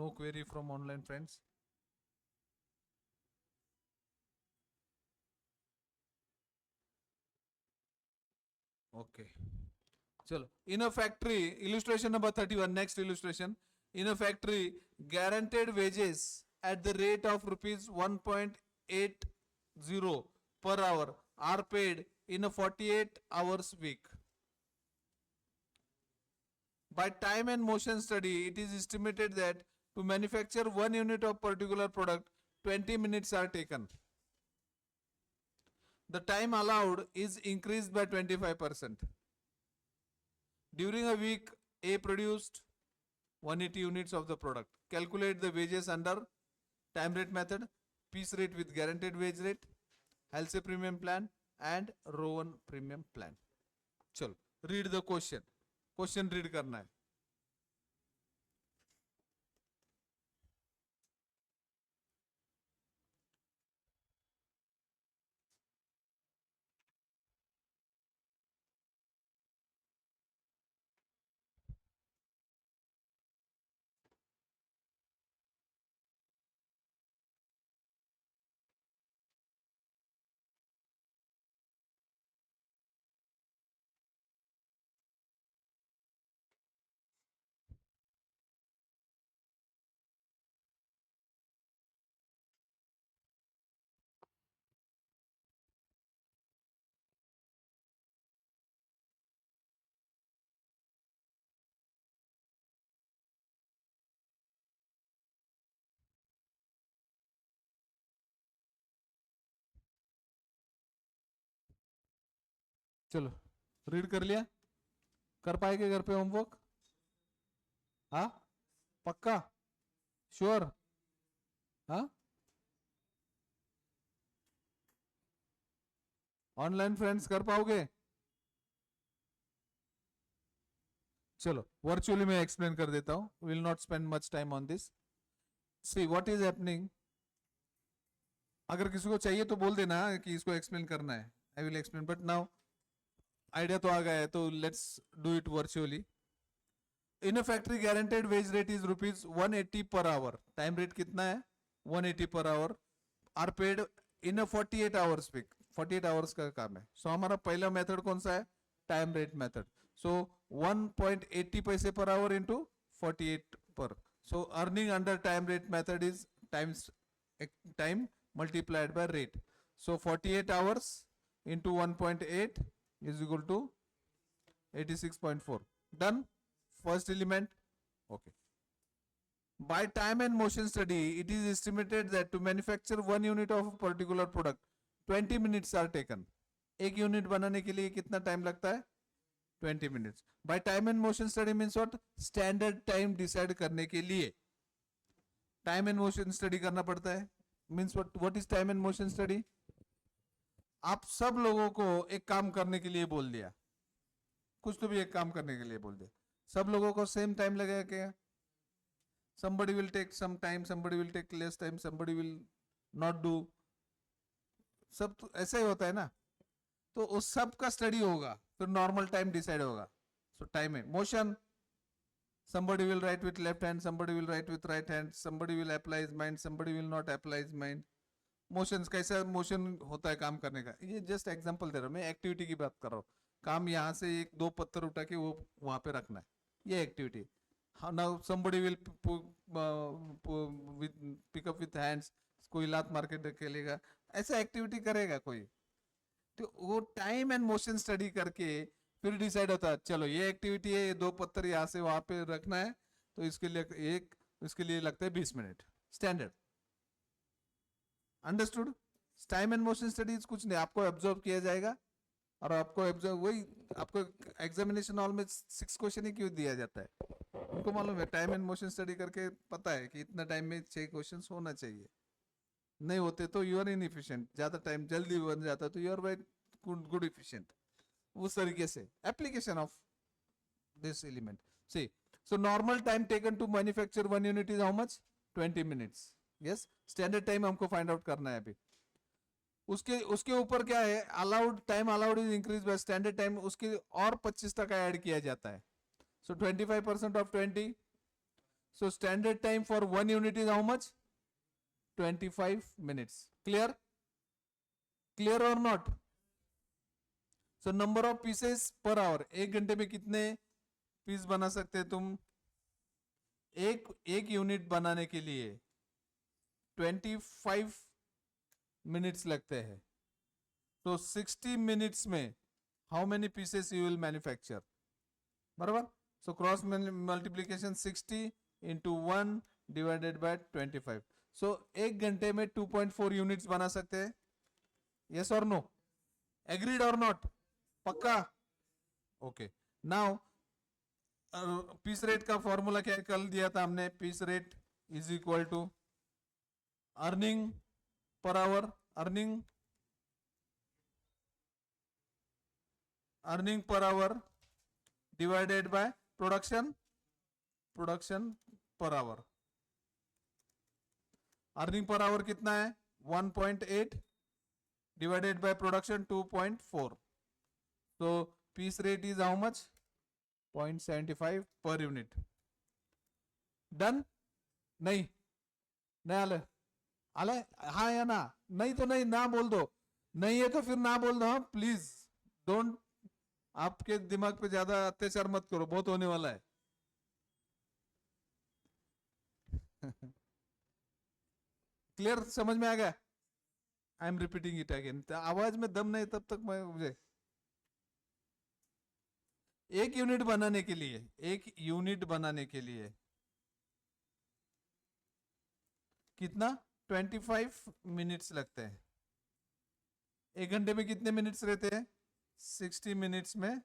No query from online friends. Okay. Chalo. In a factory, illustration number 31, next illustration. In a factory, guaranteed wages at the rate of rupees 1.80 per hour are paid in a 48 hours week. By time and motion study, it is estimated that to manufacture 1 unit of particular product, 20 minutes are taken. The time allowed is increased by 25%. During a week, A produced 180 units of the product. Calculate the wages under time rate method, piece rate with guaranteed wage rate, Halsey premium plan and Rowan premium plan. चलो, read the question. Question read करना है. चलो, read कर लिया? कर पाएंगे घर पे होमवर्क? हाँ, पक्का? श्योर? हाँ, ऑनलाइन फ्रेंड्स कर पाओगे? चलो, वर्चुअली मैं एक्सप्लेन कर देता हूं. Will not spend much time on this. See what is happening. अगर किसी को चाहिए तो बोल देना कि इसको एक्सप्लेन करना है. I will explain, but now idea तो आ गया है, तो let's do it virtually. In a factory guaranteed wage rate is rupees 180 per hour. Time rate कितना है? 180 per hour. Are paid in a 48 hours week. 48 hours का काम है. सो हमारा पहला मेथड कौन सा है? Time rate method. सो 1.80 पैसे पर आवर इंटू 48 पर. So earning under time rate method is time multiplied by rate. So 48 hours into 1.8 is equal to 86.4. Done? First element. Okay. By time and motion study, it is estimated that to manufacture 1 unit of a particular product, 20 minutes are taken. एक unit बनाने के लिए कितना time लगता है? 20 minutes. By time and motion study means what? Standard time decide करने के लिए time and motion study करना पड़ता है. Means what is time and motion study? आप सब लोगों को एक काम करने के लिए बोल दिया, कुछ तो भी एक काम करने के लिए बोल दिया. सब लोगों को सेम टाइम लगेगा क्या? somebody will take some time, somebody will take less time, somebody will not do. सब तो ऐसा ही होता है ना. तो उस सब का स्टडी होगा, फिर नॉर्मल टाइम डिसाइड होगा. सो टाइम है. Motion, somebody will write with left hand, somebody will write with right hand, somebody will apply his mind, somebody will not apply his mind. Motions, कैसा मोशन होता है काम करने का? ये जस्ट एग्जांपल दे रहा हूँ मैं, एक्टिविटी की बात कर रहा हूँ. काम यहाँ से एक दो पत्थर उठा के वो वहां पे रखना है, ये activity. Now somebody will pick up with hands, कोई लात मार के खेलेगा, ऐसा एक्टिविटी करेगा कोई. तो वो टाइम एंड मोशन स्टडी करके फिर डिसाइड होता है, चलो ये एक्टिविटी है, ये दो पत्थर यहाँ से वहां पे रखना है, तो इसके लिए लगता है 20 minute. Standard. Understood? Time and motion studies कुछ नहीं, आपको ऑब्जर्व किया जाएगा और आपको ऑब्जर्व, वही आपको एग्जामिनेशन हॉल में 6 क्वेश्चन ही क्यों दिया जाता है? उनको मालूम है टाइम एंड मोशन स्टडी करके पता है कि इतना टाइम में 6 क्वेश्चन होना चाहिए. नहीं होते तो यू आर इनएफिशिएंट. ज्यादा टाइम जल्दी बन जाता तो you are very good efficient. उस तरीके से application of this element. See, so normal time taken to manufacture 1 unit is how much? 20 minutes. Yes. Standard time हमको फाइंड आउट करना है अभी। उसके उसके ऊपर क्या है, allowed time allowed is increase by standard time, उसके और 25 ऐड किया जाता है। सो 25% of 20, so standard time for 1 unit is how much? 25 minutes. Clear? Clear or not? So number of pieces per hour, एक घंटे में कितने पीस बना सकते हैं तुम? एक यूनिट बनाने के लिए 25 मिनट्स लगते हैं। तो 60 मिनट्स में how many pieces you will manufacture, बराबर? So cross multiplication 60 into 1 divided by 25। So एक घंटे में 2.4 यूनिट्स बना सकते हैं। यस और नो? एग्रीड और नॉट? पक्का? ओके। नाउ पीस रेट का फॉर्मूला क्या कल दिया था हमने? Piece rate is equal to earning per hour, earning per hour divided by production per hour. Earning per hour कितना है? 1.8 डिवाइडेड बाय प्रोडक्शन 2.4। तो piece rate is how much? 0.75 per unit. Done? नहीं आले आले? हाँ या ना? नहीं तो नहीं, ना बोल दो। नहीं है तो फिर ना बोल दो। हाँ प्लीज डोंट, आपके दिमाग पे ज्यादा अत्याचार मत करो, बहुत होने वाला है। क्लियर? समझ में आ गया? I am repeating it again. आवाज में दम नहीं तब तक मैं मुझे एक यूनिट बनाने के लिए कितना? 25 मिनट्स लगते हैं। एक घंटे में कितने मिनट्स रहते हैं? 60 मिनट्स में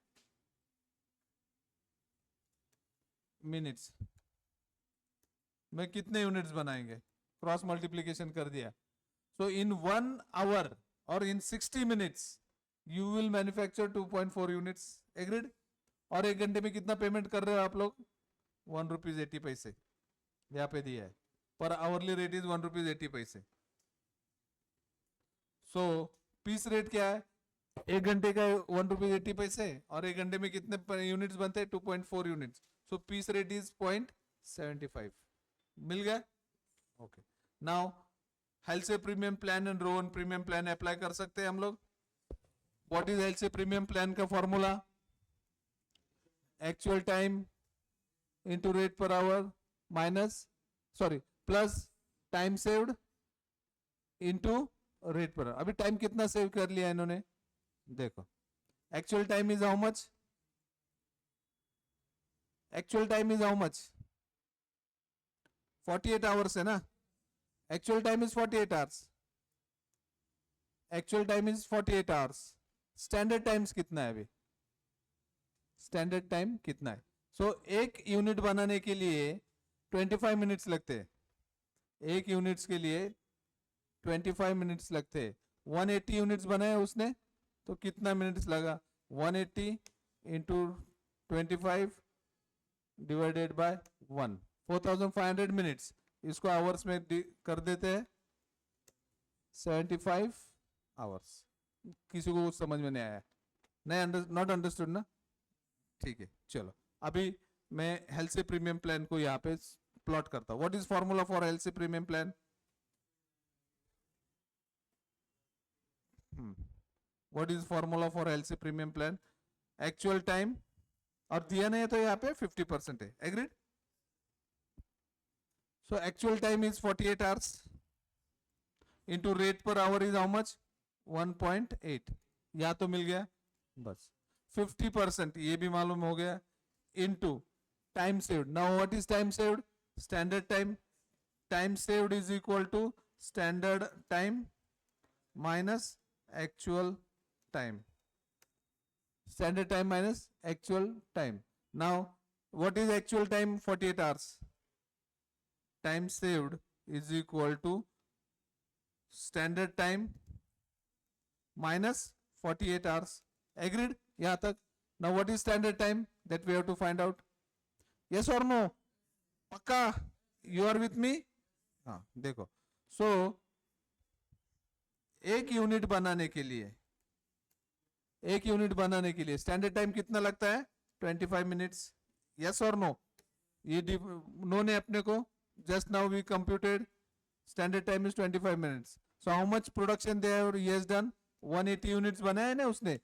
मिनट्स में कितने यूनिट्स बनाएंगे? क्रॉस मल्टीप्लीकेशन कर दिया। सो इन 1 आवर और इन 60 minutes you will manufacture 2.4 units. Agreed? और एक घंटे में कितना पेमेंट कर रहे हो आप लोग? 1 रुपीज 80 पैसे यहाँ पे दिया है। पर आवरली रेट इज 1 रुपीज 80 पैसे। सो पीस रेट क्या है? एक घंटे का 1 रुपीज 80 पैसे, और एक घंटे में कितने यूनिट्स बनते हैं? 2.4 units. So piece rate is 0.75। मिल गया? Okay. Now Halsey premium plan and Rowan premium plan apply कर सकते हैं हम लोग। What is Halsey premium plan का फॉर्मूला? Actual time into rate per hour minus plus time saved into rate per. अभी टाइम कितना save कर लिया इन्होंने? देखो, actual time is how much? Actual time is how much? 48 hours है ना? Actual time is 48 hours. Actual time is 48 hours. Standard times कितना है अभी? स्टैंडर्ड टाइम कितना है? एक यूनिट बनाने के लिए 25 मिनट्स लगते हैं। एक यूनिट्स के लिए 25 मिनट्स लगते हैं। 180 यूनिट्स बनाए उसने, तो कितना मिनट्स लगा? 180 इंटू 25 डिवाइडेड बाय 1, 4500 मिनट्स। इसको आवर्स में कर देते हैं, 75 आवर्स। किसी को समझ में नहीं आया? नहीं, नॉट अंडरस्टूड ना? ठीक है, चलो अभी मैं हेल्थ से प्रीमियम प्लान को यहाँ पे प्लॉट करता हूँ। What is formula for Halsey premium plan? What is formula for Halsey premium plan? Actual time, और दिया नहीं है तो यहाँ पे 50% है। Agreed? So actual time is 48 hours into rate per hour is how much? 1.8। या तो मिल गया बस। 50% ये भी मालूम हो गया, into time saved. Now what is time saved? Standard time. Time saved is equal to standard time minus actual time. Standard time minus actual time. Now what is actual time? 48 hours. Time saved is equal to standard time minus 48 hours. Agreed यहां तक? Now what is standard time? That we have to find out. Yes और no? पक्का? You are with me? हाँ देखो, सो एक unit बनाने के लिए स्टैंडर्ड टाइम कितना लगता है? 25 मिनट्स. यस और नो? ये नो ने अपने को just now we computed standard time is 25 minutes. So how much production they he has done? 180 units बनाए है ना उसने.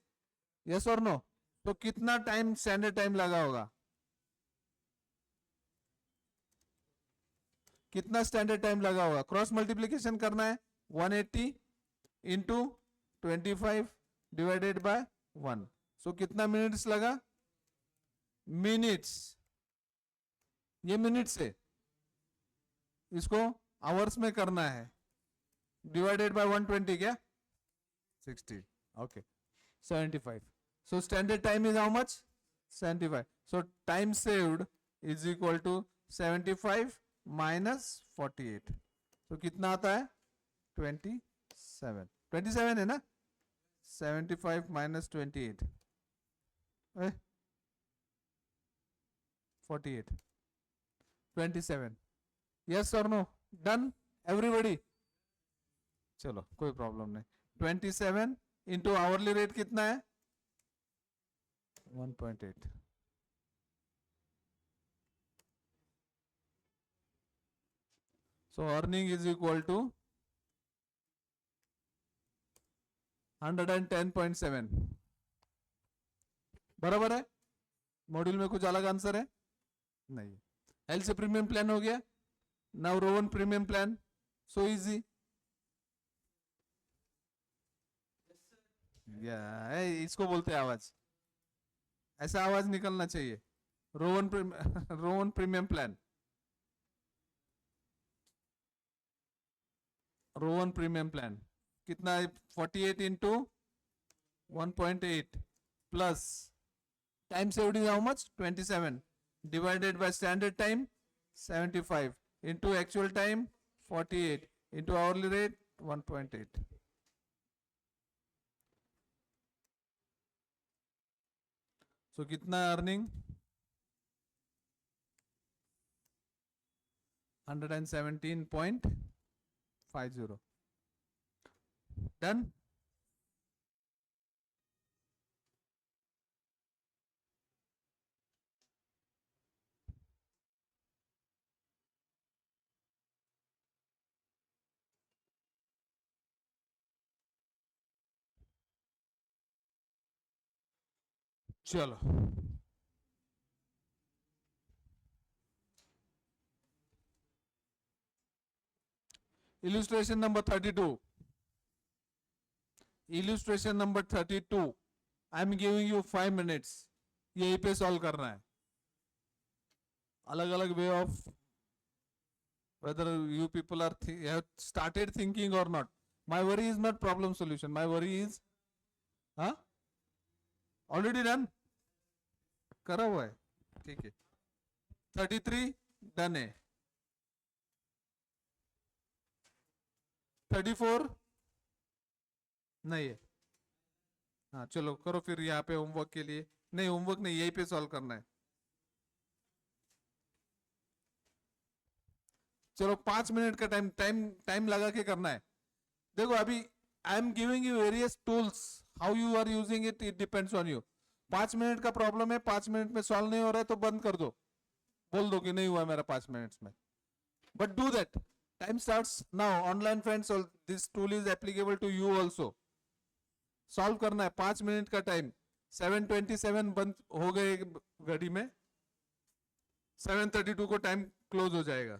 यस और नो? तो कितना टाइम स्टैंडर्ड टाइम लगा होगा? कितना स्टैंडर्ड टाइम लगा होगा? क्रॉस मल्टीप्लीकेशन करना है. 180 इंटू 25 डिवाइडेड बाय 1. सो कितना मिनट्स लगा? मिनट्स. ये मिनट्स है, इसको आवर्स में करना है. डिवाइडेड बाय 120 क्या? 60. Okay. 75. So standard time is how much? 75. So time saved is equal to 75 minus 48. तो कितना आता है? 27 है ना? 75 माइनस 28 48 27. यस और नो? Done everybody? चलो कोई प्रॉब्लम नहीं. 27 इंटू आवरली रेट कितना है? 1.8. So earning is equal to 110.7. बराबर है? मॉड्यूल में कुछ अलग आंसर है? नहीं. एल से प्रीमियम प्लान हो गया. Now Rowan premium plan. So easy. इसको बोलते हैं आवाज. ऐसा आवाज निकलना चाहिए. Rowan premium plan. Rowan premium plan कितना है? 48 इंटू 1.8 plus time saved is how much? 27 divided by standard time 75 into actual time 48 into hourly rate 1.8. So कितना अर्निंग? 117.50. डन. चलो illustration number 32. Illustration number 32. I am giving you 5 minutes. यहीं पे solve करना है. अलग अलग way of whether you people are have started thinking or not. My worry is not problem solution. My worry is already done. करा हुआ है. ठीक है. 33 डन है. 34 नहीं है. हाँ चलो करो फिर यहाँ पे होमवर्क के लिए. नहीं होमवर्क नहीं, यहीं पे सॉल्व करना है. चलो 5 मिनट का टाइम लगा के करना है. देखो अभी I am giving you various tools. How you are using it depends on you. 5 minute का प्रॉब्लम है, 5 मिनट में सॉल्व नहीं हो रहा है तो बंद कर दो. बोल दो कि नहीं हुआ मेरा 5 मिनट्स में. But do that. Time starts now. Online friends, this tool is applicable to you also. Solve करना है. 5 मिनट का टाइम. 7:27 बंद हो गए घड़ी में. 7:32 को टाइम क्लोज हो जाएगा.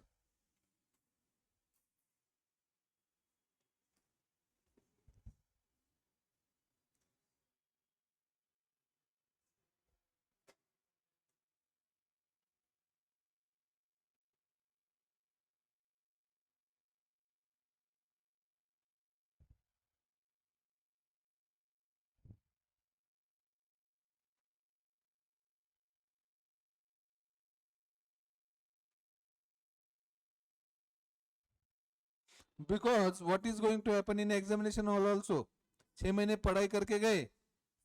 Because what is going to happen in examination hall also. 6 महीने पढ़ाई करके गए,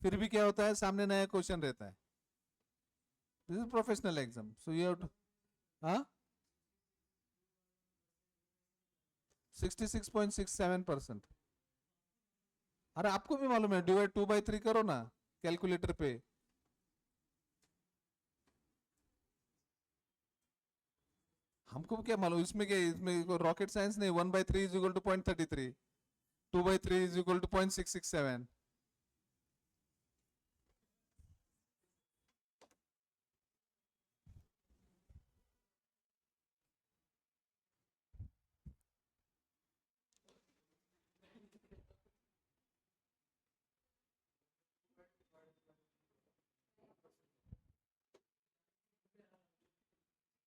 फिर भी क्या होता है, सामने नया क्वेश्चन रहता है. This is professional exam. So you have to. हाँ 66.67%। अरे आपको भी मालूम है, डिवाइड 2/3 करो ना कैलकुलेटर पे। हमको क्या मालूम इसमें, क्या इसमें रॉकेट साइंस नहीं। 1/3 is equal to 0.33, 2/3 is equal to 0.667।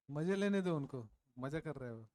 मजे लेने दो उनको, मजा कर रहे हो।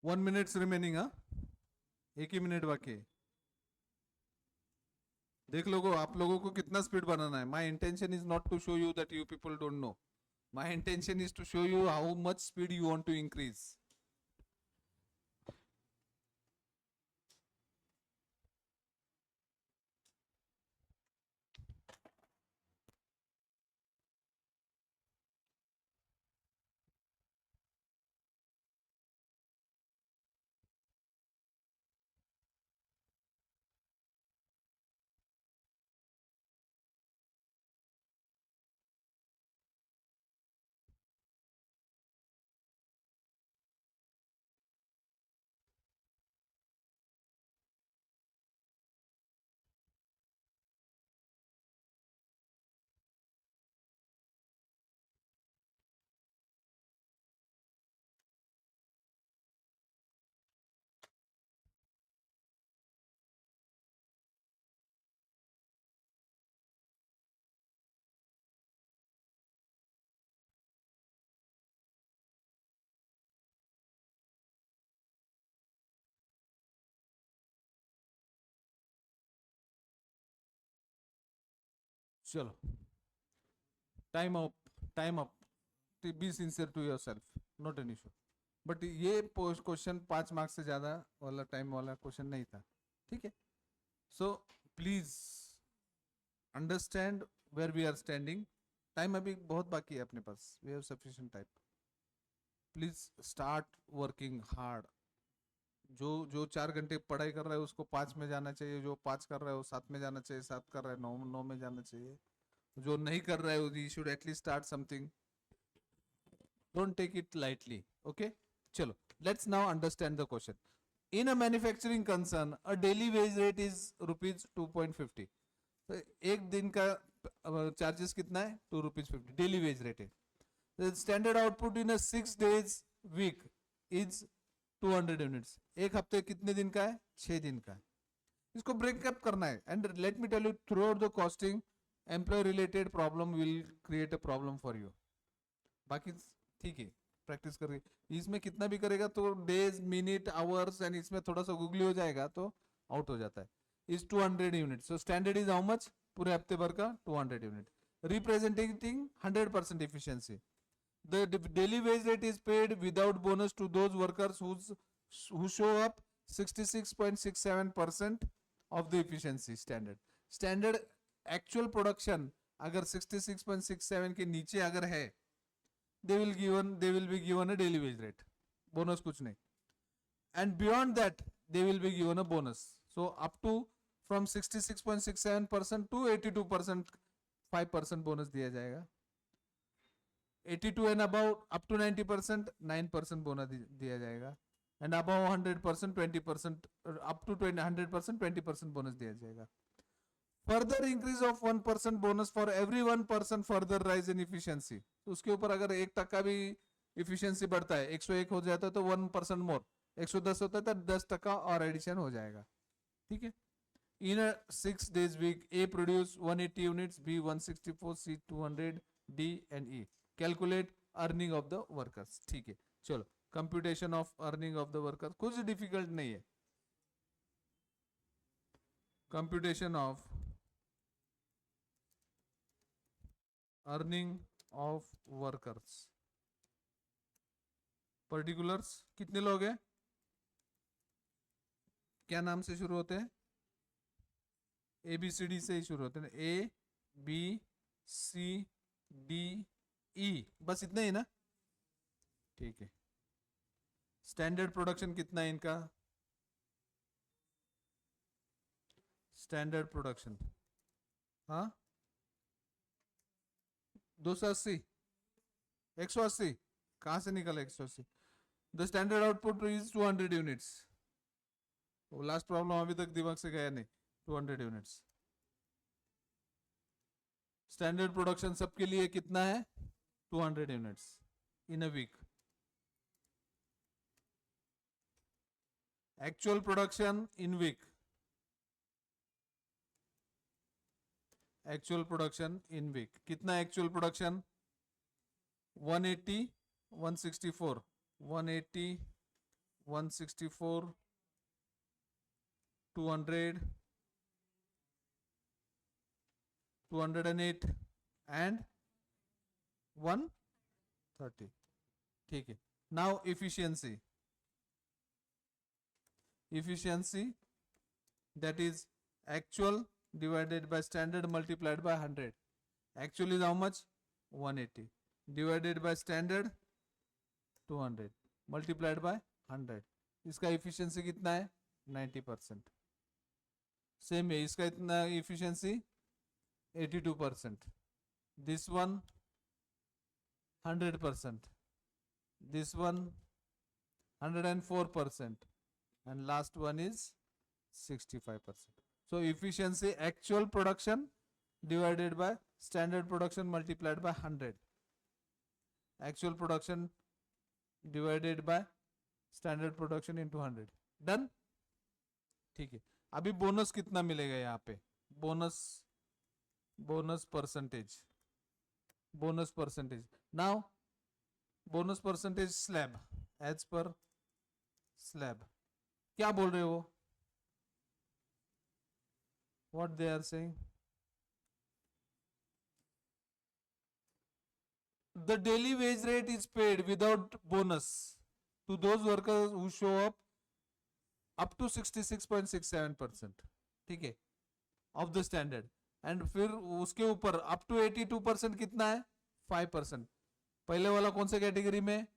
One minutes remaining. हाँ, एक ही मिनट बाकी है। देख लोगो, आप लोगों को कितना स्पीड बनाना है। My intention is not to show you that you people don't know. My intention is to show you how much speed you want to increase. चलो, time up, time up. Be sincere to yourself, not an issue. But ये question 5 marks से ज्यादा वाला time वाला question नहीं था, ठीक है। So please understand where we are standing. Time अभी बहुत बाकी है अपने पास, we have sufficient time. Please start working hard. जो जो 4 घंटे पढ़ाई कर रहा है उसको 5 में जाना चाहिए, जो 5 कर रहा है वो 7 में जाना चाहिए, 7 कर रहा है 9 में जाना चाहिए, जो नहीं कर रहा है he should at least start something. Don't take it lightly, okay. चलो, let's now understand the question. In a manufacturing concern a daily wage rate is ₹2.50। तो एक दिन का चार्जेस कितना है? ₹2.50 डेली वेज रेट है। The standard output in a 6 days week is 200 units. एक हफ्ते कितने दिन का है? 6 दिन का है. इसको ब्रेकअप करना है. And let me tell you, throughout the costing employ related problem will create a problem for you. बाकी ठीक है, प्रैक्टिस करिए. इसमें कितना भी करेगा तो डेज, मिनट, आवर्स एंड इसमें थोड़ा सा गूगली हो जाएगा तो आउट हो जाता है. Is 200 unit. So standard is how much? पूरे हफ्ते भर का 200 unit. Representing 100% efficiency. The daily wage rate is paid without bonus to those workers who show up 66.67% of the efficiency standard. Standard actual production अगर 66.67 के नीचे अगर है, they will be given a daily wage rate. Bonus कुछ नहीं. And beyond that, they will be given a bonus. So up to from 66.67% to 82%, 5% bonus दिया जाएगा. 82 and above up to 90%, 9% bonus दिया जाएगा. And above 100%, 20%, up to 100%, 20% bonus दिया जाएगा. Further increase of 1% bonus for every 1% further rise in efficiency. तो उसके ऊपर अगर 1% भी efficiency बढ़ता है, 101 हो जाता है तो 1% more, 110 होता है तो 10% और एडिशन हो जाएगा. ठीक है. In a 6 days week, A produce 180 units, B 164, C 200, D and E. Calculate earning of the workers. ठीक है, चलो. Computation of earning of the workers कुछ difficult नहीं है. Computation of earning of workers. Particulars कितने लोग हैं? क्या नाम से शुरू होते हैं? ABCD से ही शुरू होते हैं. A B C D E, बस इतना ही ना. ठीक है. स्टैंडर्ड प्रोडक्शन कितना है इनका? स्टैंडर्ड प्रोडक्शन हाँ 280, 180 कहां से निकला 180? The standard output is 200 units. Last problem अभी तक दिमाग से गया नहीं. 200 यूनिट्स. स्टैंडर्ड प्रोडक्शन सबके लिए कितना है? 200 units in a week. Actual production in week. Actual production in week कितना? Actual production 180, 164, 180, 164, 200, 208 and 130. ठीक है. Now efficiency. Efficiency, that is actual divided by standard multiplied by 100. Actual is how much? 180 divided by standard 200 multiplied by 100. इसका efficiency कितना है? 90%. Same है इसका इतना efficiency 82%. This one 100%. This one 104%. And last one is 65%. So efficiency actual production divided by standard production multiplied by 100. Actual production divided by standard production into 100. Done? ठीक है. अभी bonus कितना मिलेगा यहाँ पे? Bonus percentage. Bonus percentage. Now bonus percentage slab as per slab. क्या बोल रहे हो? What they are saying? The daily wage rate is paid without bonus to those workers who show up to 66.67%. ठीक है, of the standard. And फिर उसके ऊपर up to 82% कितना है? 5%. पहले वाला कौन से कैटेगरी में?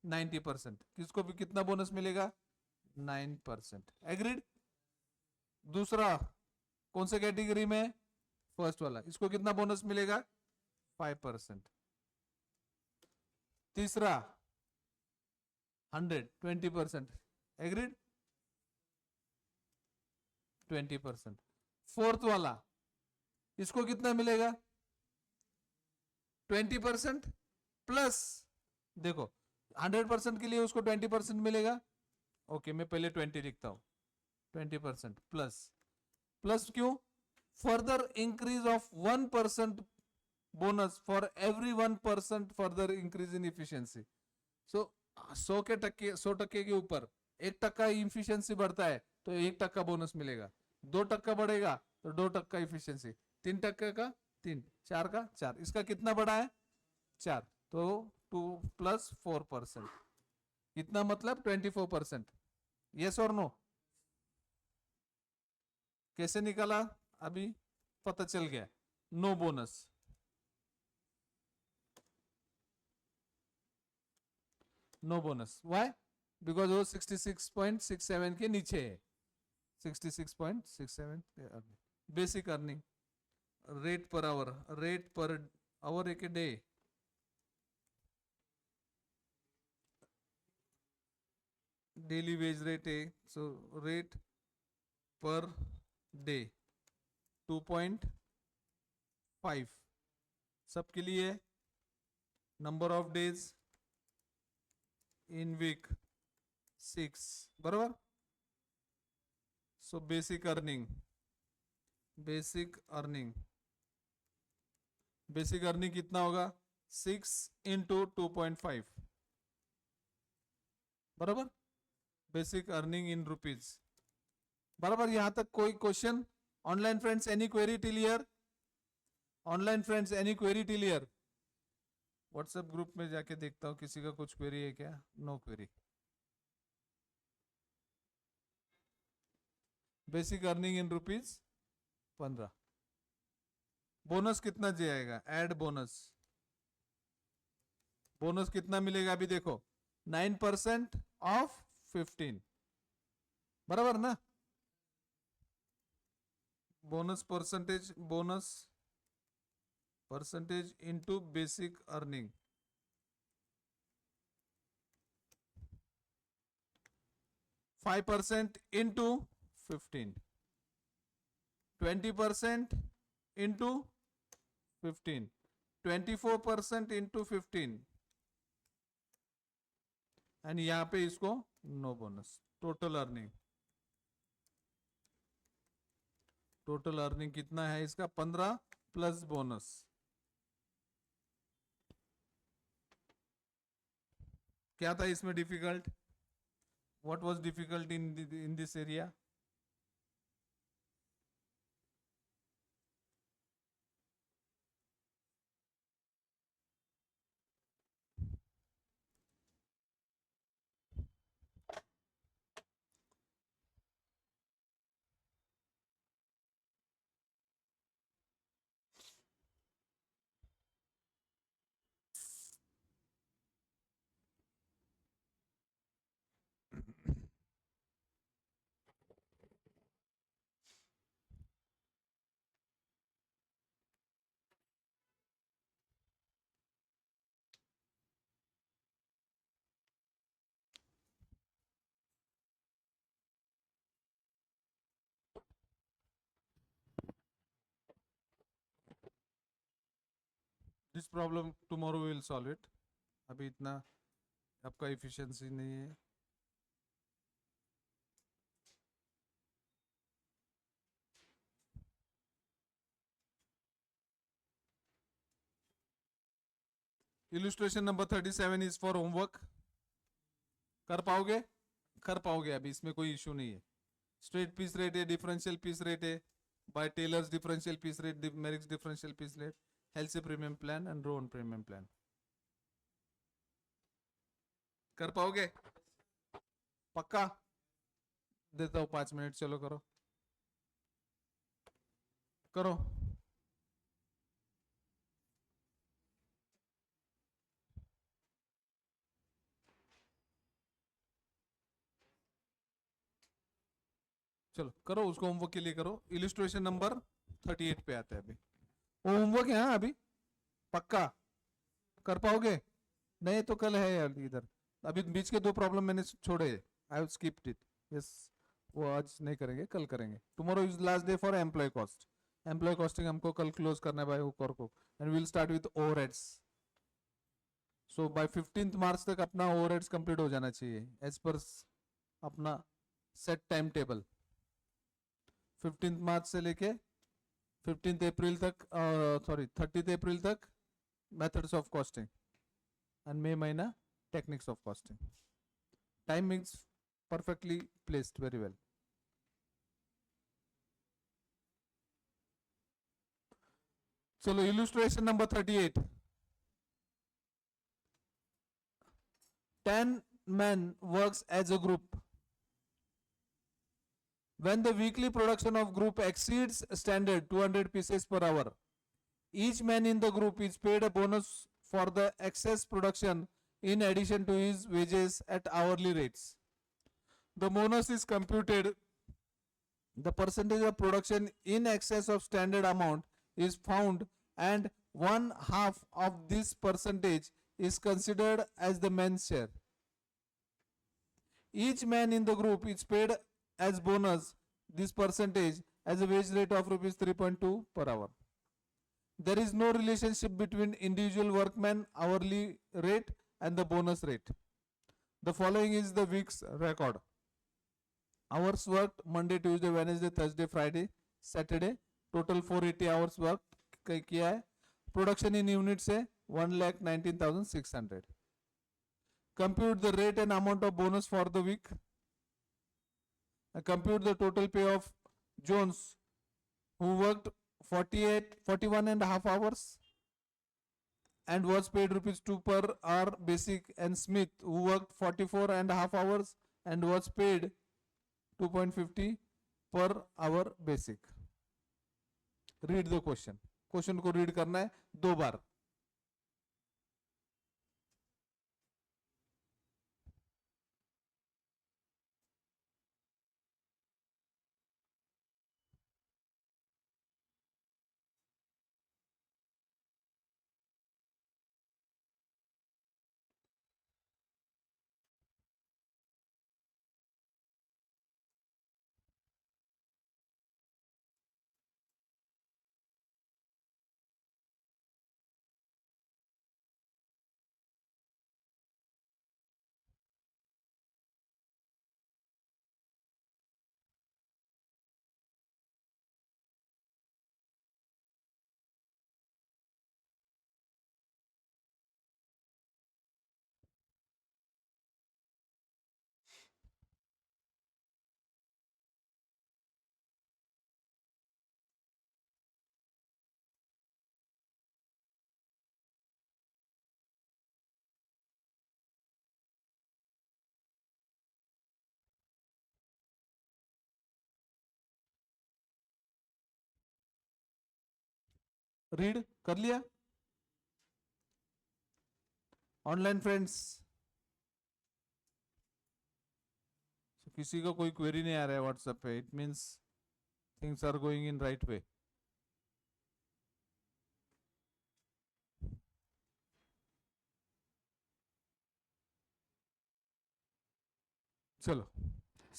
90%. किसको भी कितना बोनस मिलेगा? 9%. एग्रीड? दूसरा कौन से कैटेगरी में? फर्स्ट वाला. इसको कितना बोनस मिलेगा? 5%. तीसरा 100, 20%. एग्रीड? 20%. फोर्थ वाला इसको कितना मिलेगा? 20%. प्लस देखो 100% के लिए उसको 20% मिलेगा. ओके मैं पहले 20 लिखता हूं. 20% प्लस प्लस क्यों? Further increase of 1% bonus for every 1% further increase in efficiency. So 100% के ऊपर 1% इफिशियंसी बढ़ता है तो 1% बोनस मिलेगा. 2% बढ़ेगा तो 2% इफिशियंसी. 3% का 3, 4 का 4. इसका कितना बढ़ा है? 4. तो 2 प्लस 4%. कितना मतलब 24%. यस और नो? कैसे निकाला? अभी पता चल गया. No bonus. No bonus. Why? Because वो 66.67 के नीचे है. 66.67 basic earning. Rate per hour. Rate per hour एक डे. डेली वेज रेट है. सो रेट पर डे 2.5 सबके लिए. Number of days in week 6. बराबर. So basic earning. Basic earning. Basic earning कितना होगा? 6 इंटू 2.5. बराबर. Basic earning in rupees. बराबर. यहां तक कोई question? Online friends any query till here? Online friends any query till here? WhatsApp group में जाके देखता हूं किसी का कुछ क्वेरी है क्या? No query. Basic earning in rupees 15. बोनस कितना जाएगा? Add bonus. बोनस कितना मिलेगा अभी देखो. 9% ऑफ 15. बराबर ना? Bonus percentage into basic earning. 5% into 15. 20% into 15. 24% into 15. And यहां पे इसको no bonus. Total earning. Total earning कितना है इसका? 15 प्लस बोनस. क्या था इसमें difficult? What was difficult in this area? This problem tomorrow will solve it. अभी इतना आपका इफिशियंसी नहीं है. Illustration number 37 is for homework. कर पाओगे? कर पाओगे. अभी इसमें कोई इशू नहीं है. स्ट्रेट पीस रेट है, डिफरेंशियल पीस रेट है, by Taylor's differential piece rate, Merrick's differential piece rate, Halsey premium plan and Rowan premium plan. कर पाओगे? पक्का? देता हूं 5 मिनट. चलो करो करो. चलो करो. उसको होमवर्क के लिए करो. इलिस्ट्रेशन नंबर 38 पे आता है अभी. वो होमवर्क है. हाँ अभी पक्का कर पाओगे? नहीं तो कल है यार इधर. अभी बीच के 2 प्रॉब्लम मैंने छोड़े. I have skipped it. Yes. वो आज नहीं करेंगे, कल करेंगे. Tomorrow is last day for employee cost. Employee costing हमको कल क्लोज करना है बाय हुक और crook. And will start with overheads. So by 15th March तक अपना ओवरहेड्स कंप्लीट हो जाना चाहिए एज पर अपना सेट टाइम टेबल. 15th मार्च से लेके 15th अप्रैल तक, सॉरी 30th अप्रैल तक मेथड्स ऑफ कॉस्टिंग, एंड मई महीना techniques of costing. Time is perfectly placed very well. चलो illustration number 38. 10 men works as a group. When the weekly production of group exceeds standard 200 pieces per hour, each man in the group is paid a bonus for the excess production in addition to his wages at hourly rates. The bonus is computed. The percentage of production in excess of standard amount is found, and 1/2 of this percentage is considered as the man's share. Each man in the group is paid as bonus this percentage as a wage rate of rupees 3.2 per hour. There is no relationship between individual workman hourly rate and the bonus rate. The following is the week's record. Hours worked Monday, Tuesday, Wednesday, Thursday, Friday, Saturday. Total 480 hours worked किया है. Production in units है 1,19,600. Compute the rate and amount of bonus for the week. Compute the total pay of Jones, who worked 41.5 hours and was paid rupees 2 per hour basic, and Smith, who worked 44.5 hours and was paid 2.50 per hour basic. Read the question. Question को read करना है 2 बार. Read कर लिया online friends? किसी का कोई query नहीं आ रहा है व्हाट्सएप पे? It means things are going in right way. चलो,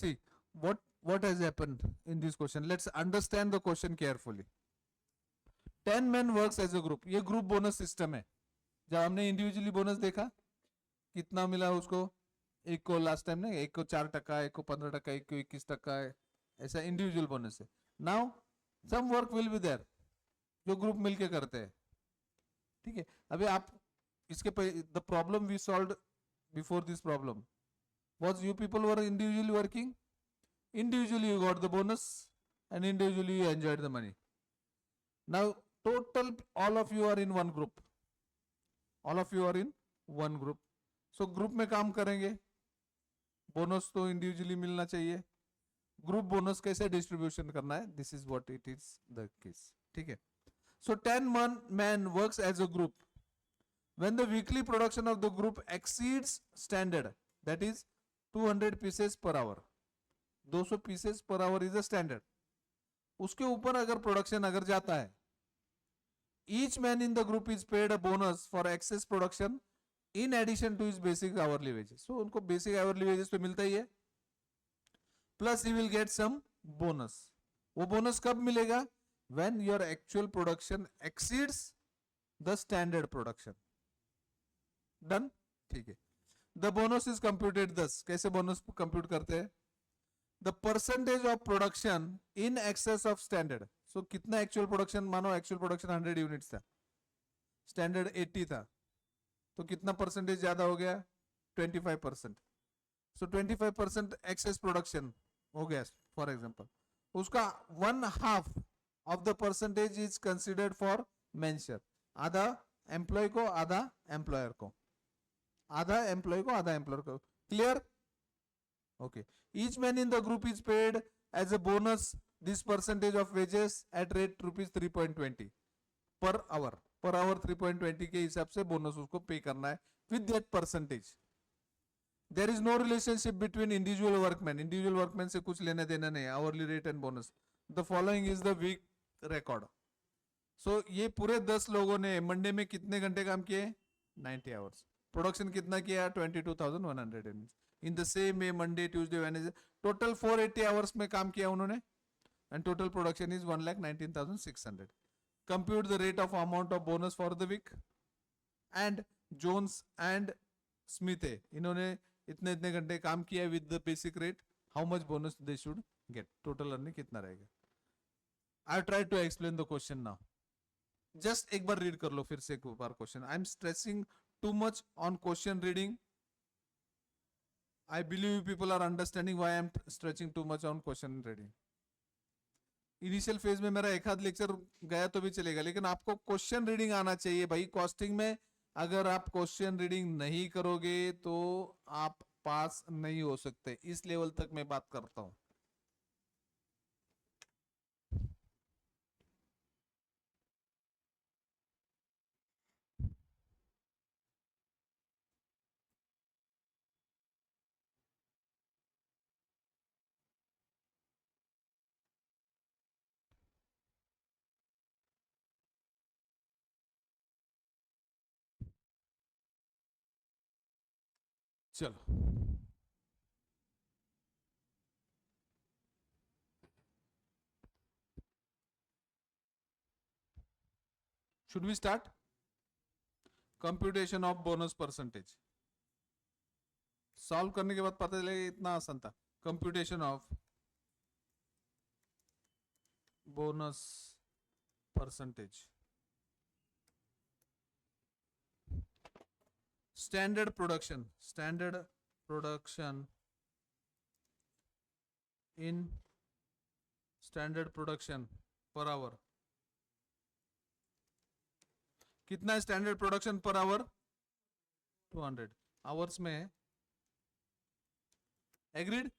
see what has happened in this question. Let's understand the question carefully. 10 men works as a group. ये ग्रुप बोनस सिस्टम है. जब हमने इंडिविजुअली बोनस देखा कितना मिला उसको, एक को लास्ट टाइम ना, एक को 4%, एक को 15%, एक को 21% है, ऐसा इंडिविजुअल बोनस है. Now some work will be there जो ग्रुप मिलके करते हैं. ठीक है, अभी आप इसके the problem we solve before this problem was you people were individually working. Individually you got the bonus and individually you enjoyed the money. Now total all of you are in one group. All of you are in one group. So group में काम करेंगे. Bonus तो individually मिलना चाहिए. Group bonus कैसे distribution करना है, this is what it is the case. ठीक है. So 10 men works as a group. When the weekly production of the group exceeds standard, that is 200 pieces per hour. 200 pieces per hour is a standard. उसके ऊपर अगर production अगर जाता है, each man in the group is paid a bonus for excess production in addition to his basic hourly wages. So उनको basic hourly wages तो मिलता ही है, plus he will get some bonus. वो bonus कब मिलेगा? When your actual production exceeds the standard production. Done, ठीक है। The bonus is computed दस, कैसे बोनस कंप्यूट करते हैं? The percentage of production in excess of standard. So कितना एक्चुअल प्रोडक्शन, मानो एक्चुअल प्रोडक्शन 100 यूनिट्स था, स्टैंडर्ड 80 था, तो कितना परसेंटेज ज्यादा हो गया? 25%। सो 25% एक्सेस प्रोडक्शन हो गया फॉर एग्जांपल, उसका 1/2 of the percentage is considered for mention, आधा एम्प्लॉय को आधा एम्प्लॉयर को, आधा एम्प्लॉय को आधा एम्प्लॉयर को। Clear? Okay. Each man in the group is paid as a bonus this percentage of wages at rate rupees 3.20 per our. Per hour 3.20 के हिसाब से बोनस उसको पे करना है with that percentage. There is no relationship between individual workman, individual workman से कुछ लेना देना नहीं, hourly rate and bonus. The following is the week record. सो ये पूरे 10 लोगों ने मंडे में कितने घंटे काम किए? 90 आवर्स। प्रोडक्शन कितना किया? 22,100 units. In the same way Monday Tuesday Wednesday total 480 hours में काम किया उन्होंने, and total production is 1,19,600। Compute the rate of amount of bonus for the week. And Jones and Smith, इन्होंने इतने इतने घंटे काम किया with the basic rate, how much bonus they should get, total earning कितना रहेगा। I try to explain the question now, just एक बार रीड कर लो फिर से एक बार question. I am stressing too much on question reading. I believe people are understanding why I am stretching too much on question reading. Initial phase में मेरा एक आध लेक्चर गया तो भी चलेगा, लेकिन आपको क्वेश्चन रीडिंग आना चाहिए भाई। कॉस्टिंग में अगर आप क्वेश्चन रीडिंग नहीं करोगे तो आप पास नहीं हो सकते, इस लेवल तक मैं बात करता हूं। चलो should we start? Computation of bonus percentage solve करने के बाद पता चलेगा इतना आसान था। Computation of bonus percentage, standard production, standard production in standard production per hour. कितना है standard production per hour? 200 hours में है। Agreed?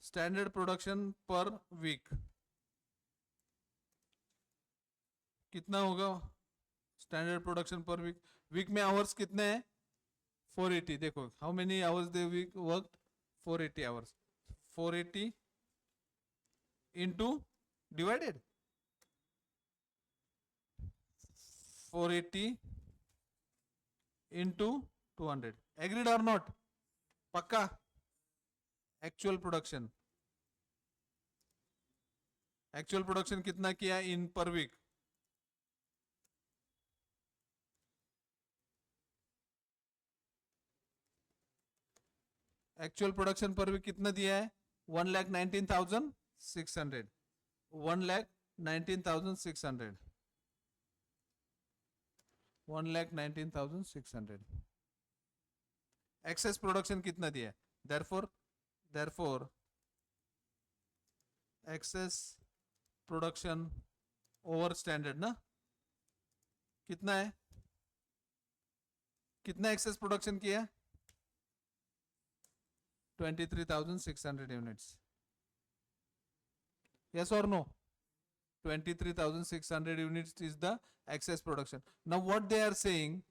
Standard production per week कितना होगा? Standard production per week, week में आवर्स कितने हैं? 480। देखो how many hours they week worked? 480 hours. 480 into divided 480 into 200। Agreed और नॉट? पक्का? एक्चुअल प्रोडक्शन, एक्चुअल प्रोडक्शन कितना किया in per week? Actual production per week कितना दिया है? 1,19,600। 1,19,600। 1,19,600। एक्सेस प्रोडक्शन कितना दिया है? Therefore excess production over standard ना, कितना है? कितना एक्सेस प्रोडक्शन किया? 23,600 units. yes or no? 23,600 units is the excess production. Now what they are saying,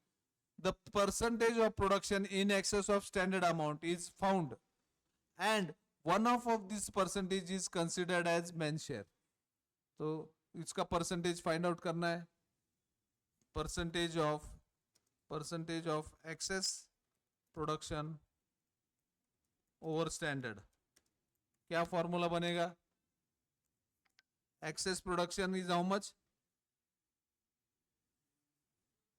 the percentage of production in excess of standard amount is found, and one of this percentage is considered as main share. तो इसका percentage find out करना है। Percentage of excess production over standard, क्या formula बनेगा? excess production is how much?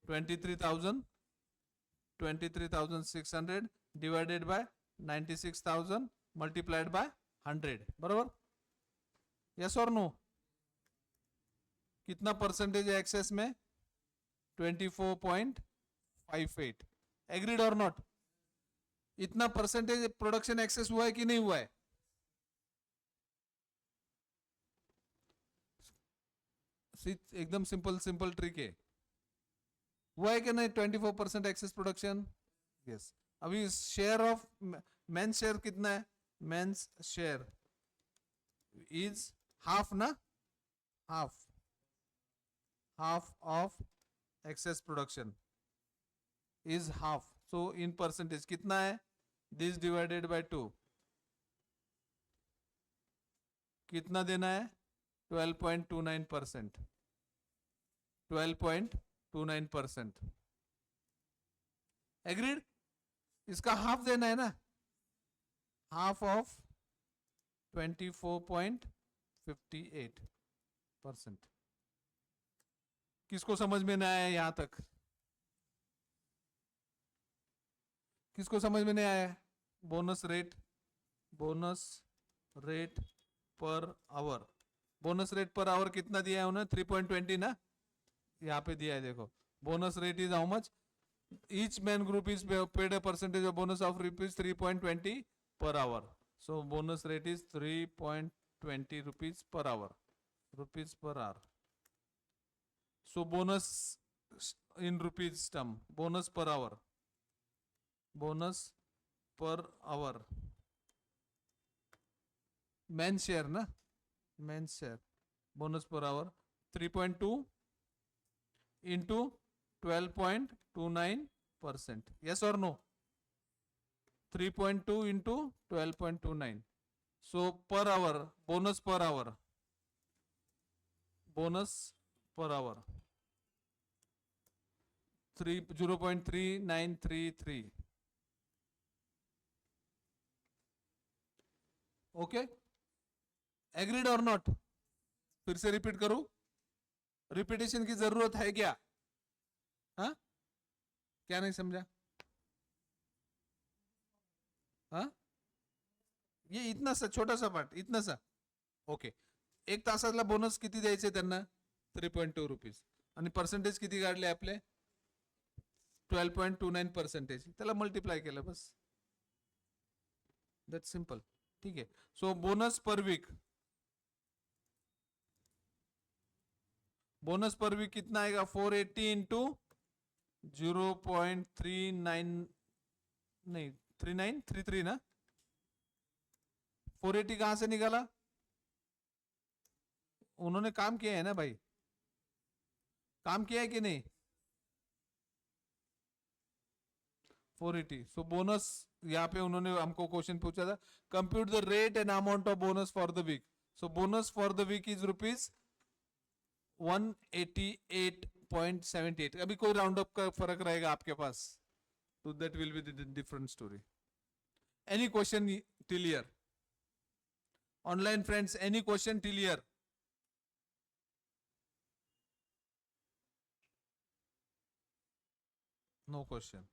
23,600 divided by 96,000 multiplied by 100, बराबर? Yes और no? कितना percentage है एक्सेस में? 24.58. एग्रीड और नॉट? इतना परसेंटेज प्रोडक्शन एक्सेस हुआ है कि नहीं हुआ है? एकदम सिंपल सिंपल ट्रिक है। हुआ है कि नहीं 24% एक्सेस प्रोडक्शन? यस। अभी शेयर ऑफ मेंस शेयर कितना है? मेंस शेयर इज हाफ ना, half of excess production is half. So in percentage कितना है? This divided by 2 कितना देना है? 12.29%, 12.29%। एग्रीड? इसका हाफ देना है ना, हाफ ऑफ 24.58%। किसको समझ में नहीं आया यहां तक? किसको समझ में नहीं आया? Bonus rate per hour, bonus rate per hour कितना दिया है उन्होंने? 3.20 ना, यहाँ पे दिया है देखो। Bonus rate is how much? Each man group is paid a percentage of bonus of rupees 3.20 per hour. So bonus rate is 3.20 rupees per hour, rupees per hour. So bonus in rupees term, bonus per hour, main share ना, main share bonus per hour 3.2 into 12.29%। Yes और no? 3.2 into 12.29, so per hour, bonus per hour 0.3933। Okay, agreed और not? फिर से repeat करूं? Repetition की जरूरत है क्या? हाँ, क्या नहीं समझा? हाँ, ये इतना सा छोटा सा पार्ट, इतना सा। ओके, एक तासाला बोनस किती द्यायचे त्यांना? 3.2 रुपीज, आणि पर्सेंटेज किती काढले आपले? 12.29%। त्याला मल्टीप्लाय केलं बस, दैट सिंपल। ठीक है, so bonus per week, bonus per week कितना आएगा? 480 इंटू 0.39, नहीं 3933 ना, 480 कहां से निकाला? उन्होंने काम किया है ना भाई, काम किया है कि नहीं? 480। सो बोनस, यहाँ पे उन्होंने हमको क्वेश्चन पूछा था, compute the rate and amount of bonus for the week. So bonus for the week is rupees 188.78। अभी कोई राउंड अप का फर्क रहेगा आपके पास, तो that will be the different story. Any question till here? Online friends, any question till here? No question,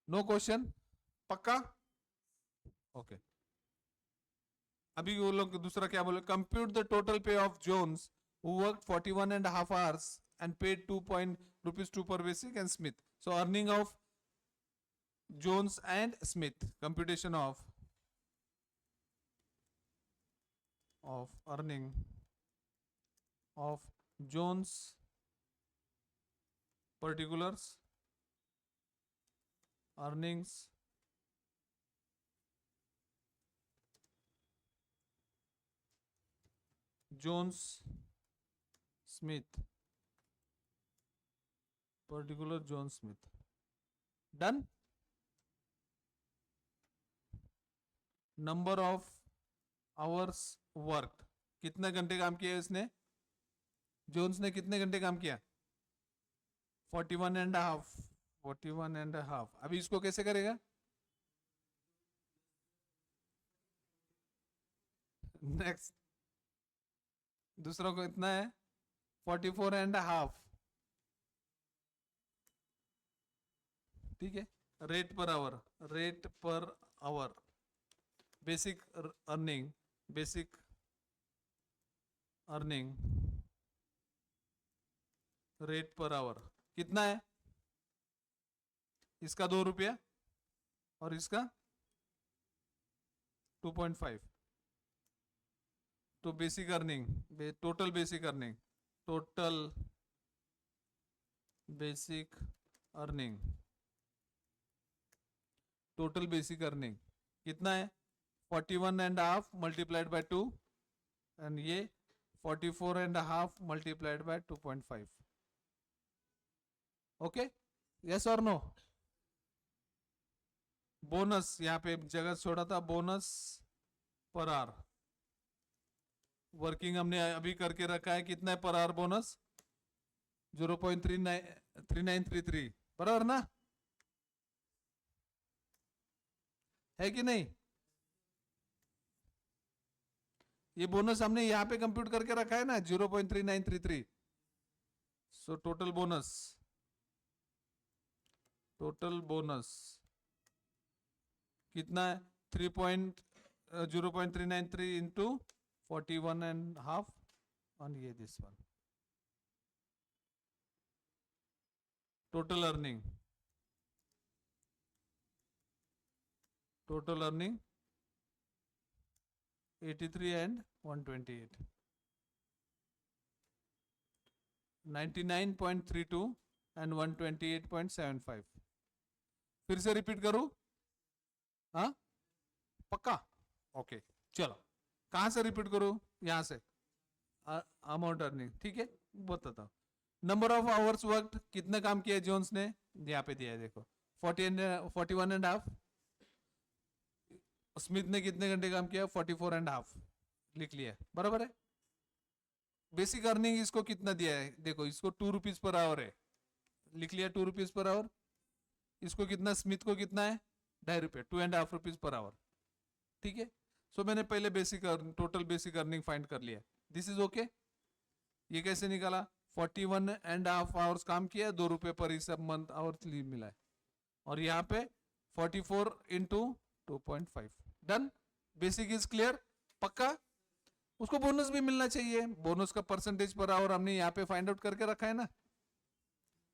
no question, पक्का? Okay, अभी वो लोग दूसरा क्या बोले? Compute the total pay of Jones who worked 41.5 hours and paid 2 rupees 2 per basic and Smith. So earning of Jones and Smith, computation of earning of Jones particulars, earnings Jones Smith, particular Jones Smith. Done? Number of hours work, कितने घंटे काम किया इसने? Jones ने कितने घंटे काम किया? 41.5, 41.5। अभी इसको कैसे करेगा? नेक्स्ट दूसरा को इतना है 44.5, ठीक है। Rate per hour, rate per our, basic earning, basic earning rate per hour कितना है? इसका 2 रुपया और इसका 2.5। तो basic earning, total basic earning, total basic earning, total basic earning कितना है? 41.5 मल्टीप्लाइड बाय 2 एंड ये 44.5 मल्टीप्लाइड बाय 2.5। ओके, यस और नो? बोनस यहाँ पे जगह छोड़ा था, बोनस पर आवर वर्किंग हमने अभी करके रखा है। कितना है पर आवर बोनस? 0.3933, बराबर ना? है कि नहीं? ये बोनस हमने यहाँ पे कंप्यूट करके रखा है ना, 0.3933। So total bonus, total bonus कितना है? 0.393 इंटू 41.5 on ये this one. Total earning, total earning 83 and 128, 99.32 and 128.75। फिर से रिपीट करूं? हाँ, पक्का? ओके, चलो कहां से रिपीट करूं? यहां से अमाउंट अर्निंग, ठीक है। बताता हूं। नंबर ऑफ आवर्स वर्कड, कितने काम किया जोन्स ने? यहाँ पे दिया है देखो, 41.5। स्मिथ ने कितने घंटे काम किया? 44.5, लिख लिया, बराबर है। बेसिक अर्निंग इसको कितना दिया है? देखो, इसको 2 रुपीज पर आवर है, लिख लिया 2 रुपीज पर आवर। इसको कितना, स्मिथ को कितना है? 2.5 रुपये, 2.5 रुपीज पर आवर, ठीक है। सो मैंने पहले basic total basic earning find कर लिया, दिस इज ओके। ये कैसे निकाला? 41.5 आवर्स काम किया, 2 रुपये पर सब मंथ आवर मिला है। और यहाँ पे 44 into 2.5, done. Basic is clear, पक्का? उसको बोनस भी मिलना चाहिए, बोनस का परसेंटेज पर आवर हमने यहाँ पे फाइंड आउट करके रखा है ना,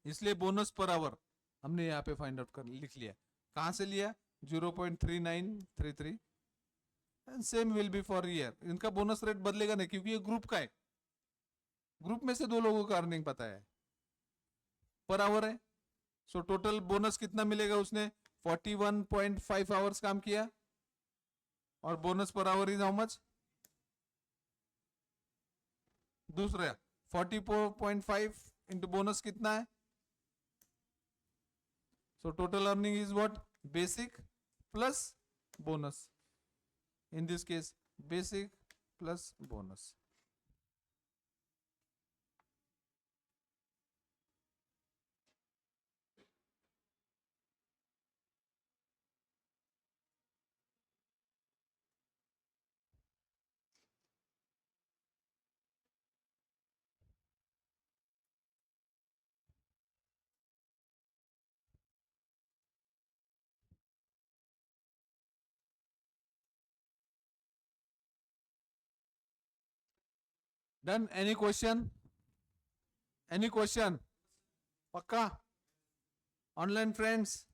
इसलिए बोनस पर आवर हमने यहाँ पे फाइंड आउट कर लिख लिया। कहां से लिया? 0.3933। Same will be for year. इनका बोनस रेट बदलेगा नहीं क्योंकि ये ग्रुप का है, ग्रुप में से 2 लोगों का अर्निंग पता है, पर आवर है। सो टोटल बोनस कितना मिलेगा? उसने 41.5 आवर्स काम किया और bonus per hour is how much? दूसरा 44.5 इंटू बोनस कितना है? So total earning is what? Basic plus bonus, in this case basic plus bonus. Done? Any question? Any question? पक्का? Online friends?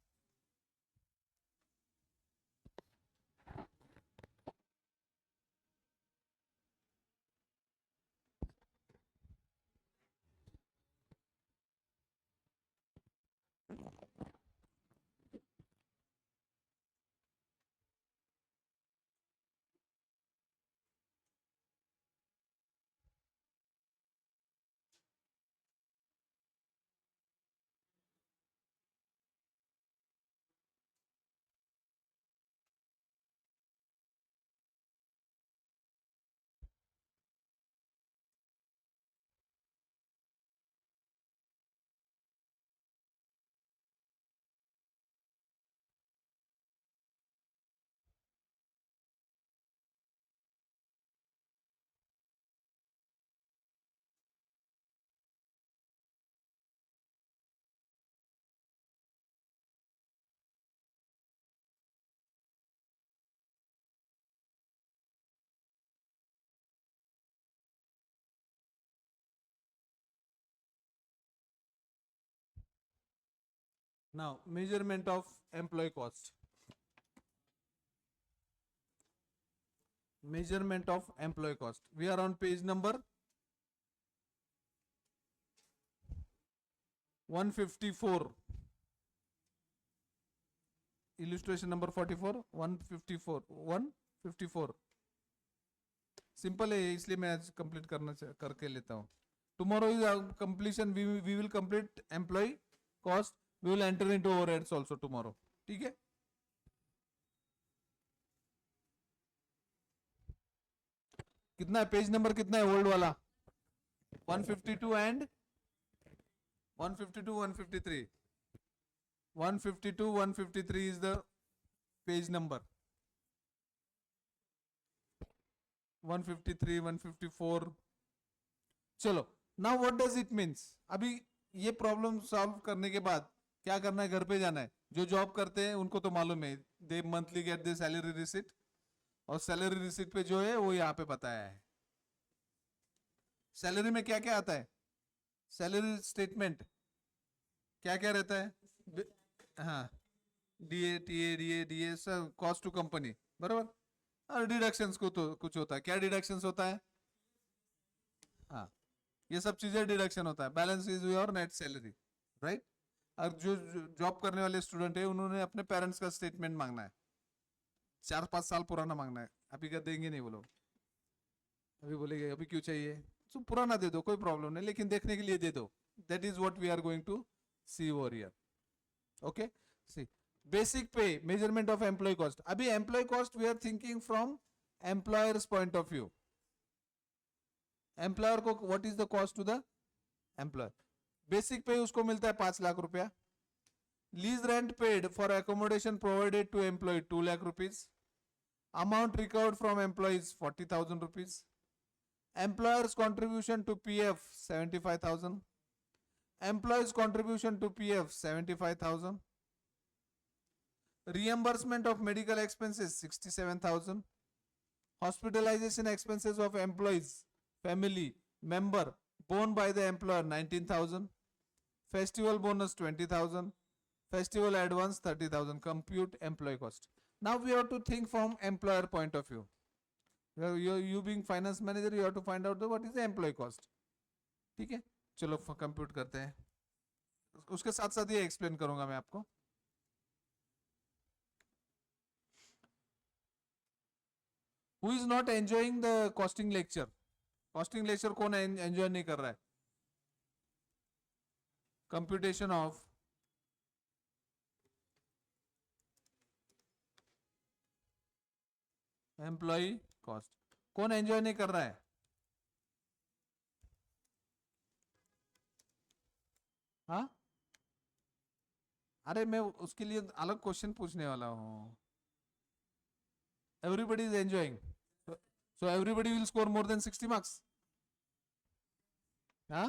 Now, measurement of employee cost. Measurement of employee cost. We are on page number 154. Illustration number 44. 154. 154. Simple है, इसलिए मैं आज complete करके लेता हूँ. Tomorrow is completion. We will complete employee cost. We will enter into overheads also tomorrow. ठीक है. कितना है पेज नंबर, कितना है ओल्ड वाला? 152 and 152 153. 152 153 is the page number. 153 154. चलो, now what does it means? अभी ये प्रॉब्लम सॉल्व करने के बाद क्या करना है? घर पे जाना है. जो जॉब करते हैं उनको तो मालूम है, they monthly get the salary receipt, और सैलरी रिसिट पे जो है वो यहाँ पे बताया है. सैलरी में क्या क्या आता है? सैलरी स्टेटमेंट क्या क्या रहता है? हाँ, डीए टीए डीए डीए सब कॉस्ट टू कंपनी, बराबर. और डिडक्शंस को तो कुछ होता है. क्या डिडक्शंस होता है? हाँ, ये सब चीजें डिडक्शन होता है. Balance is your net salary, right. और जो जॉब करने वाले स्टूडेंट है उन्होंने अपने पेरेंट्स का स्टेटमेंट मांगना है, 4-5 साल पुराना मांगना है. अभी का देंगे नहीं वो लोग. अभी बोलेंगे अभी क्यों चाहिए, तो पुराना दे दो, कोई प्रॉब्लम नहीं, लेकिन देखने के लिए दे दो. That is what we are going to see over here. Okay, see basic pay, measurement of employee cost. अभी employee cost we are thinking from employer's point of view. Employer को what is the cost to the employer? Basic pay उसको मिलता है 5 लाख रुपया. Lease rent paid for accommodation provided to employee 2 lakh rupees. Amount recovered from employees 40,000 rupees. Employer's contribution to PF 75,000. Employee's contribution to PF 75,000. Reimbursement of medical expenses 67,000. Hospitalization expenses of employees, family member borne by the employer 19,000. Festival bonus 20,000. Festival advance 30,000. Compute employee cost. Now we have to think from employer point of view. You being finance manager, you have to find out what is the employee cost. ठीक है, चलो compute करते हैं. उसके साथ साथ ये explain करूंगा मैं आपको. Who is not enjoying the costing lecture? Costing lecture कौन एंजॉय नहीं कर रहा है? कंप्यूटेशन ऑफ एम्प्लॉय कॉस्ट कौन एंजॉय नहीं कर रहा है? हाँ, अरे मैं उसके लिए अलग क्वेश्चन पूछने वाला हूँ. Everybody is enjoying, so everybody will score more than 60 marks. हाँ,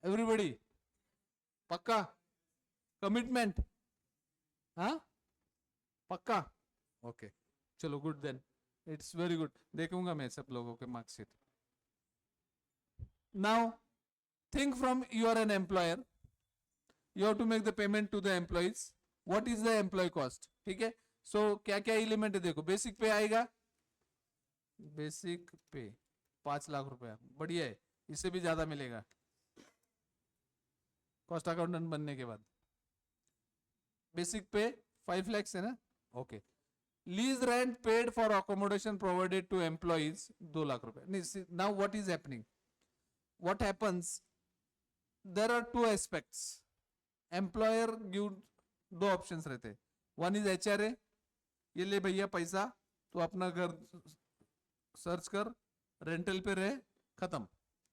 एवरीबडी पक्का? कमिटमेंट? हाँ, पक्का. ओके, चलो good then, it's very good. देखूंगा मैं सब लोगों के marksheet. Now think from you are an employer, you have to make the payment to the employees. What is the employee cost? ठीक है, सो क्या क्या एलिमेंट है देखो. बेसिक पे आएगा, बेसिक पे 5 लाख रुपया, बढ़िया है, इससे भी ज्यादा मिलेगा कॉस्ट अकाउंटेंट बनने के बाद. बेसिक पे 5 lakhs है ना. Okay, lease rent paid for accommodation provided to employees 2 lakh रुपए. Now what is happening, what happens, there are 2 aspects. Employer give 2 options रहते. वन इज HRA, ये ले भैया पैसा, तो अपना घर सर्च कर, रेंटल पे रहे, खत्म.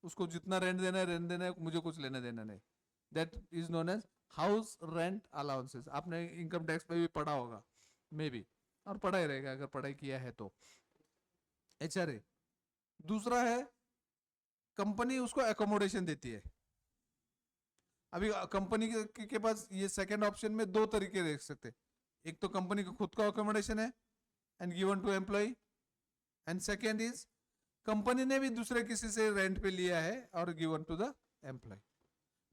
उसको जितना रेंट देना है, मुझे कुछ लेना देना नहीं. That is known as house rent allowances. आपने इनकम टैक्स पे भी पढ़ा होगा मे बी, और पढ़ा ही रहेगा अगर पढ़ाई किया है तो. HRA. दूसरा है कंपनी उसको एकोमोडेशन देती है. अभी कंपनी के पास ये सेकंड ऑप्शन में 2 तरीके देख सकते. एक तो कंपनी का खुद का एकोमोडेशन है and given to employee, and second is company ने भी दूसरे किसी से रेंट पे लिया है और given to the employee.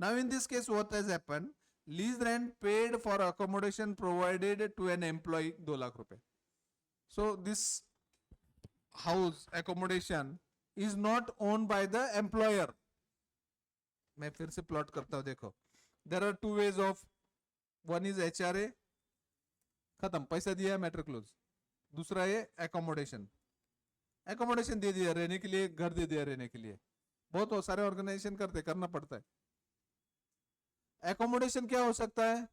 Now in this case, what has happened? Lease rent paid for accommodation provided to an employee 2 lakh रुपए. So this house accommodation is not owned by the employer. मैं फिर से plot करता हूं, देखो. There are two ways of, one is HRA, खत्म, पैसा दिया, मैटर क्लोज. दूसरा है एकोमोडेशन. एकोमोडेशन दे दिया रहने के लिए, घर दे दिया रहने के लिए. बहुत सारे ऑर्गेनाइजेशन करना पड़ता है. एकोमोडेशन क्या हो सकता है?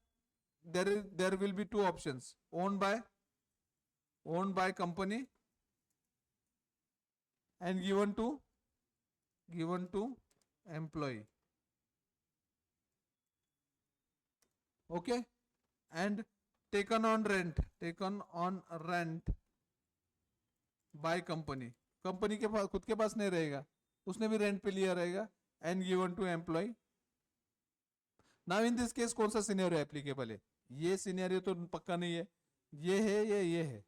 There will be two options. Owned by company and given to employee. Okay. And taken on rent by company. Company के पास, खुद के पास नहीं रहेगा, उसने भी रेंट पे लिया रहेगा. And given to employee. Now in this case कौन सा सिनेरियो एप्लीकेबल है? ये सिनेरियो तो पक्का नहीं है. ये है, ये है.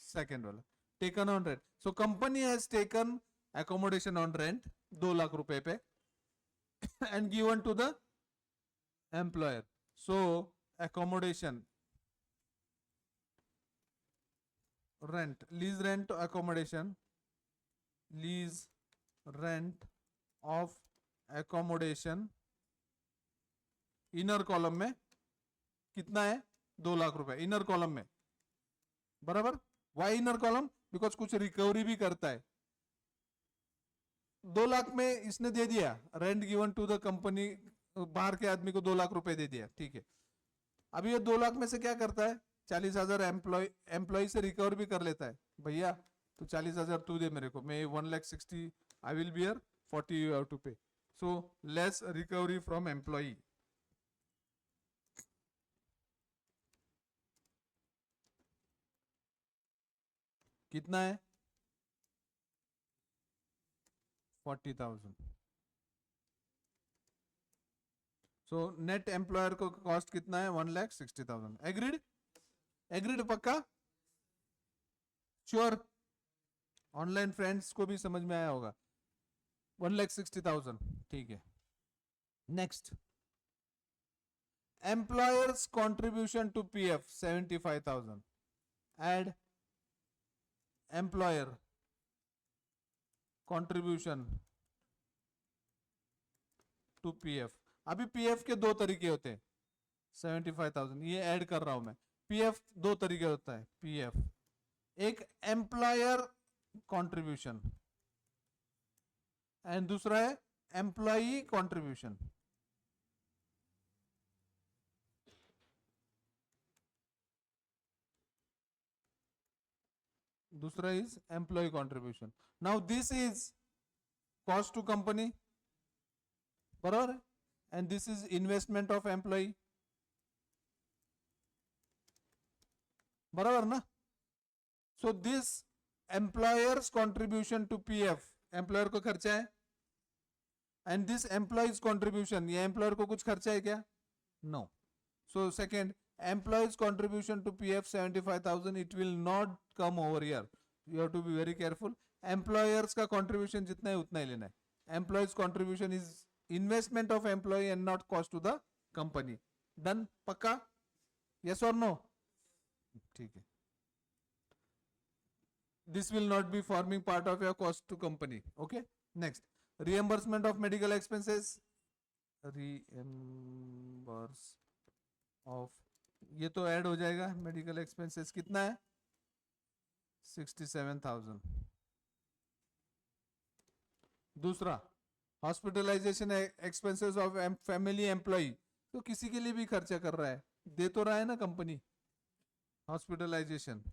सेकेंड वाला taken on rent. So company has taken accommodation on rent 2 lakh रुपए पे and given to the employer. So accommodation, rent, lease rent accommodation, lease rent of accommodation inner column में कितना है? 2 लाख रुपए इनर कॉलम में. बराबर. Why inner column? बिकॉज कुछ recovery भी करता है. 2 लाख में इसने दे दिया, rent given to the company, बाहर के आदमी को 2 लाख रुपए दे दिया, ठीक है. अभी ये 2 लाख में से क्या करता है? 40,000 एम्प्लॉय से रिकवर भी कर लेता है. भैया तो 40,000 तू दे मेरे को, मैं 1,60,000 I will bear, 40 you have to pay. So less recovery from employee. कितना है? 40,000. सो नेट एम्प्लॉयर को कॉस्ट कितना है? 1,60,000. एग्रीड पक्का? श्योर? ऑनलाइन फ्रेंड्स को भी समझ में आया होगा. 1,60,000, ठीक है. Next, employers contribution to PF 75,000. Add employer contribution to PF. अभी पीएफ के 2 तरीके होते हैं. 75,000 ये ऐड कर रहा हूं मैं. पीएफ 2 तरीके होता है. पीएफ एक एम्प्लॉयर कॉन्ट्रीब्यूशन एंड दूसरा है एम्प्लॉई कॉन्ट्रीब्यूशन. दूसरा is employee contribution. Now this is cost to company, बराबर है. And this is investment of employee. बराबर ना? So this employer's contribution to PF, employer को खर्चा है. And this employee's contribution, ये employer को कुछ खर्चा है क्या? No. So second, employee's contribution to PF 75,000, it will not come over here. You have to be very careful. Employers का contribution जितना है उतना ही लेना है. Employee's contribution is investment of employee and not cost to the company. Done? पक्का? Yes or no? ठीक है. This will not be forming part of your cost to company. Okay. Next, reimbursement of medical expenses. Reimburse of, ये तो add हो जाएगा. Medical expenses कितना है? 67,000. दूसरा, hospitalisation expenses of family employee. तो किसी के लिए भी खर्चा कर रहा है, दे तो रहा है ना कंपनी. हॉस्पिटलाइजेशन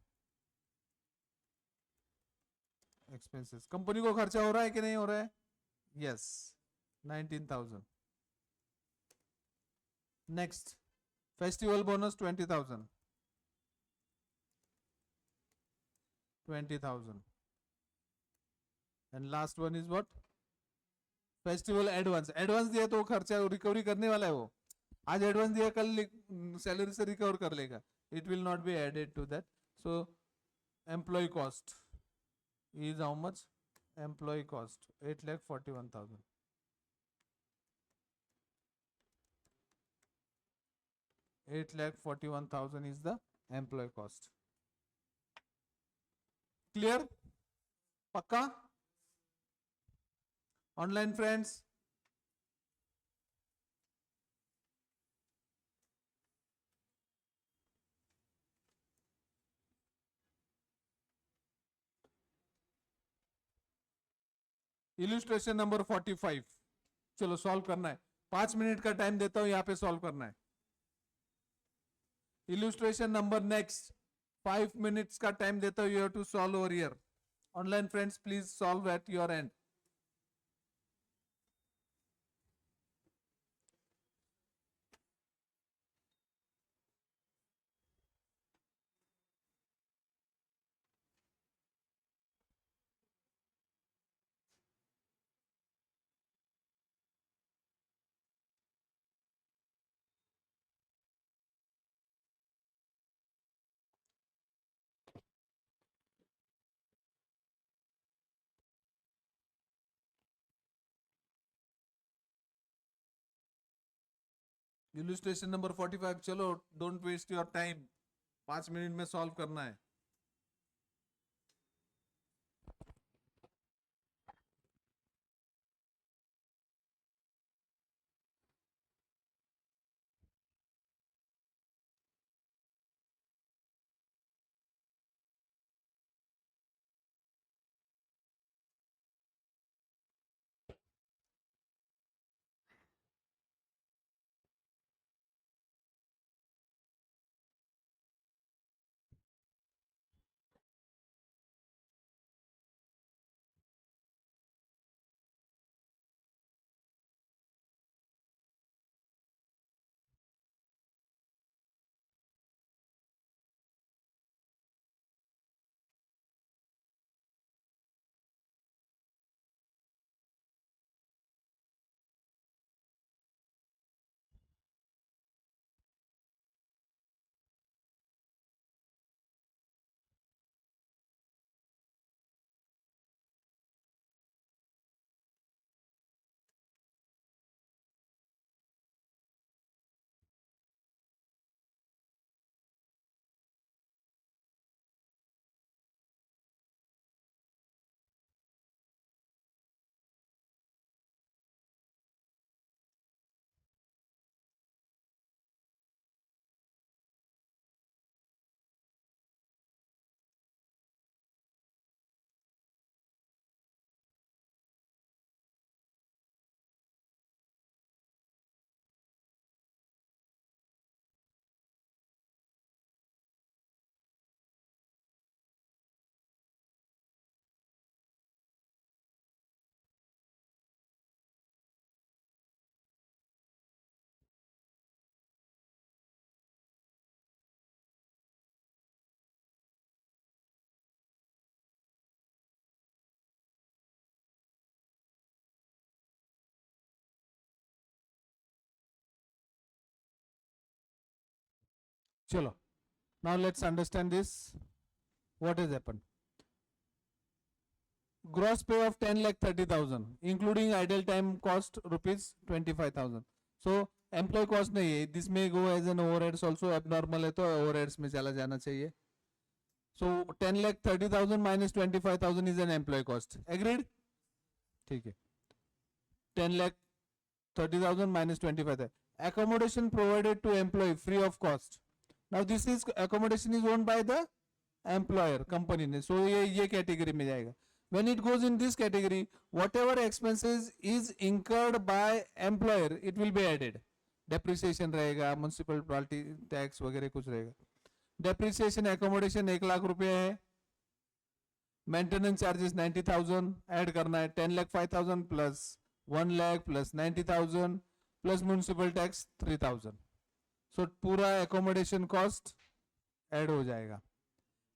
एक्सपेंसेस, कंपनी को खर्चा हो रहा है कि नहीं हो रहा है? Yes, 19,000. Next, festival bonus 20,000. 20,000. And last one is what? Festival advance. Advance दिया तो खर्चा रिकवरी करने वाला है. वो आज एडवांस दिया, कल सैलरी से रिकवर कर लेगा. It will not be added to that. So employee cost is how much? Employee cost 8,41,000. 8,41,000 is the employee cost. Clear? Pakka? Online friends? Illustration number 45. चलो सॉल्व करना है. 5 मिनट का टाइम देता हूं, यहां पे सॉल्व करना है. Illustration number next. 5 मिनट्स का टाइम देता हूं. You have to solve over here. Online friends please solve at your end. Illustration number 45. चलो don't waste your time. 5 minute में सॉल्व करना है. Chalo. Now let's understand this. What has happened? Gross pay of 10,30,000, including idle time cost rupees 25,000. So employee cost नहीं है. This may go as an overheads also. Abnormal है तो overheads में चला जाना चाहिए. So 10,30,000 minus 25,000 is an employee cost. Agreed? ठीक है. 10,30,000 minus 25,000. Accommodation provided to employee free of cost. Now this is accommodation is owned by the employer company ने. So ये category में जाएगा. When it goes in this category, whatever expenses is incurred by employer, it will be added. Depreciation रहेगा, municipality tax वगैरह कुछ रहेगा. Depreciation accommodation 1,00,000 रुपया है. Maintenance charges 90,000 add करना है. 10,05,000 plus 1,00,000 plus 90,000 plus municipal tax 3,000. So पूरा accommodation cost add हो जाएगा.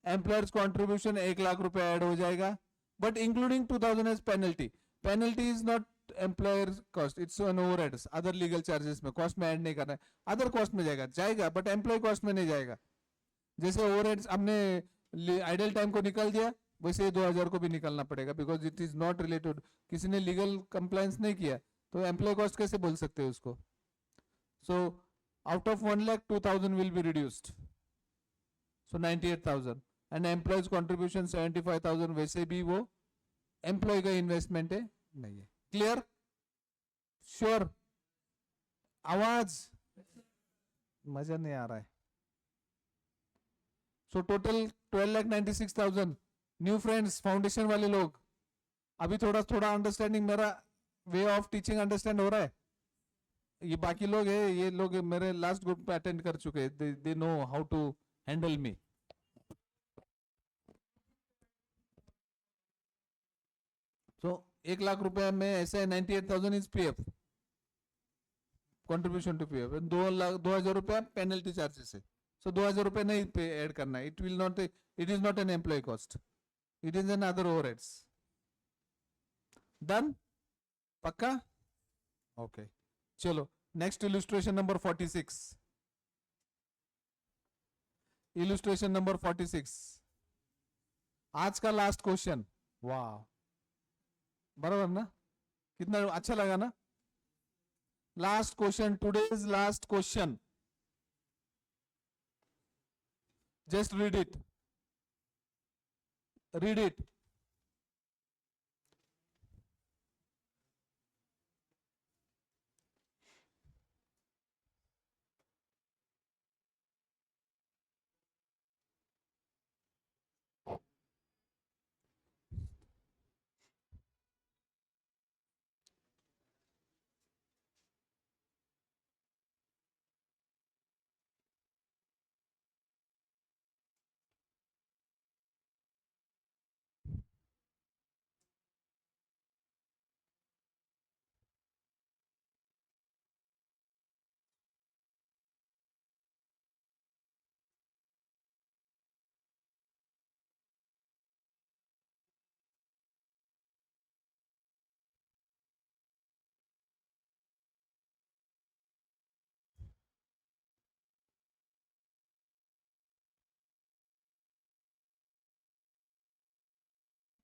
Employer's contribution 1,00,000 रुपया add हो जाएगा. But including 2,000 as penalty. Penalty is not employer's cost. It's an overheads. Other legal charges में cost में add नहीं करना है. Other cost में जाएगा but employee cost में नहीं जाएगा. जैसे overheads हमने idle time को निकाल दिया, वैसे 2,000 को भी निकालना पड़ेगा because it is not related. किसी ने legal compliance नहीं किया तो employee cost कैसे बोल सकते हैं उसको? So Out of 1 lakh, 2,000 will be reduced. So 98,000. And employees contribution 75,000. वैसे भी वो employee का investment है नहीं है. Clear? Sure. आवाज मजा नहीं आ रहा है. So total 12,96,000. New friends, foundation वाले लोग अभी थोड़ा थोड़ा अंडरस्टैंडिंग मेरा वे ऑफ टीचिंग अंडरस्टैंड हो रहा है. ये बाकी लोग है, ये लोग मेरे लास्ट ग्रुप पे अटेंड कर चुके हैं. They know how to handle me. So 1 lakh रुपए में ऐसे 98,000 is PF contribution to PF. 2,00,000 रुपया पेनल्टी चार्जेस है. सो 2,000 रुपए नहीं पे ऐड करना. It will not, it is not an employee cost, it is an other overheads. Done? पक्का? ओके चलो next illustration number 46. Illustration number 46 आज का लास्ट क्वेश्चन. वाह बराबर ना? कितना अच्छा लगा ना? Last question, today's last question. Just read it, read it.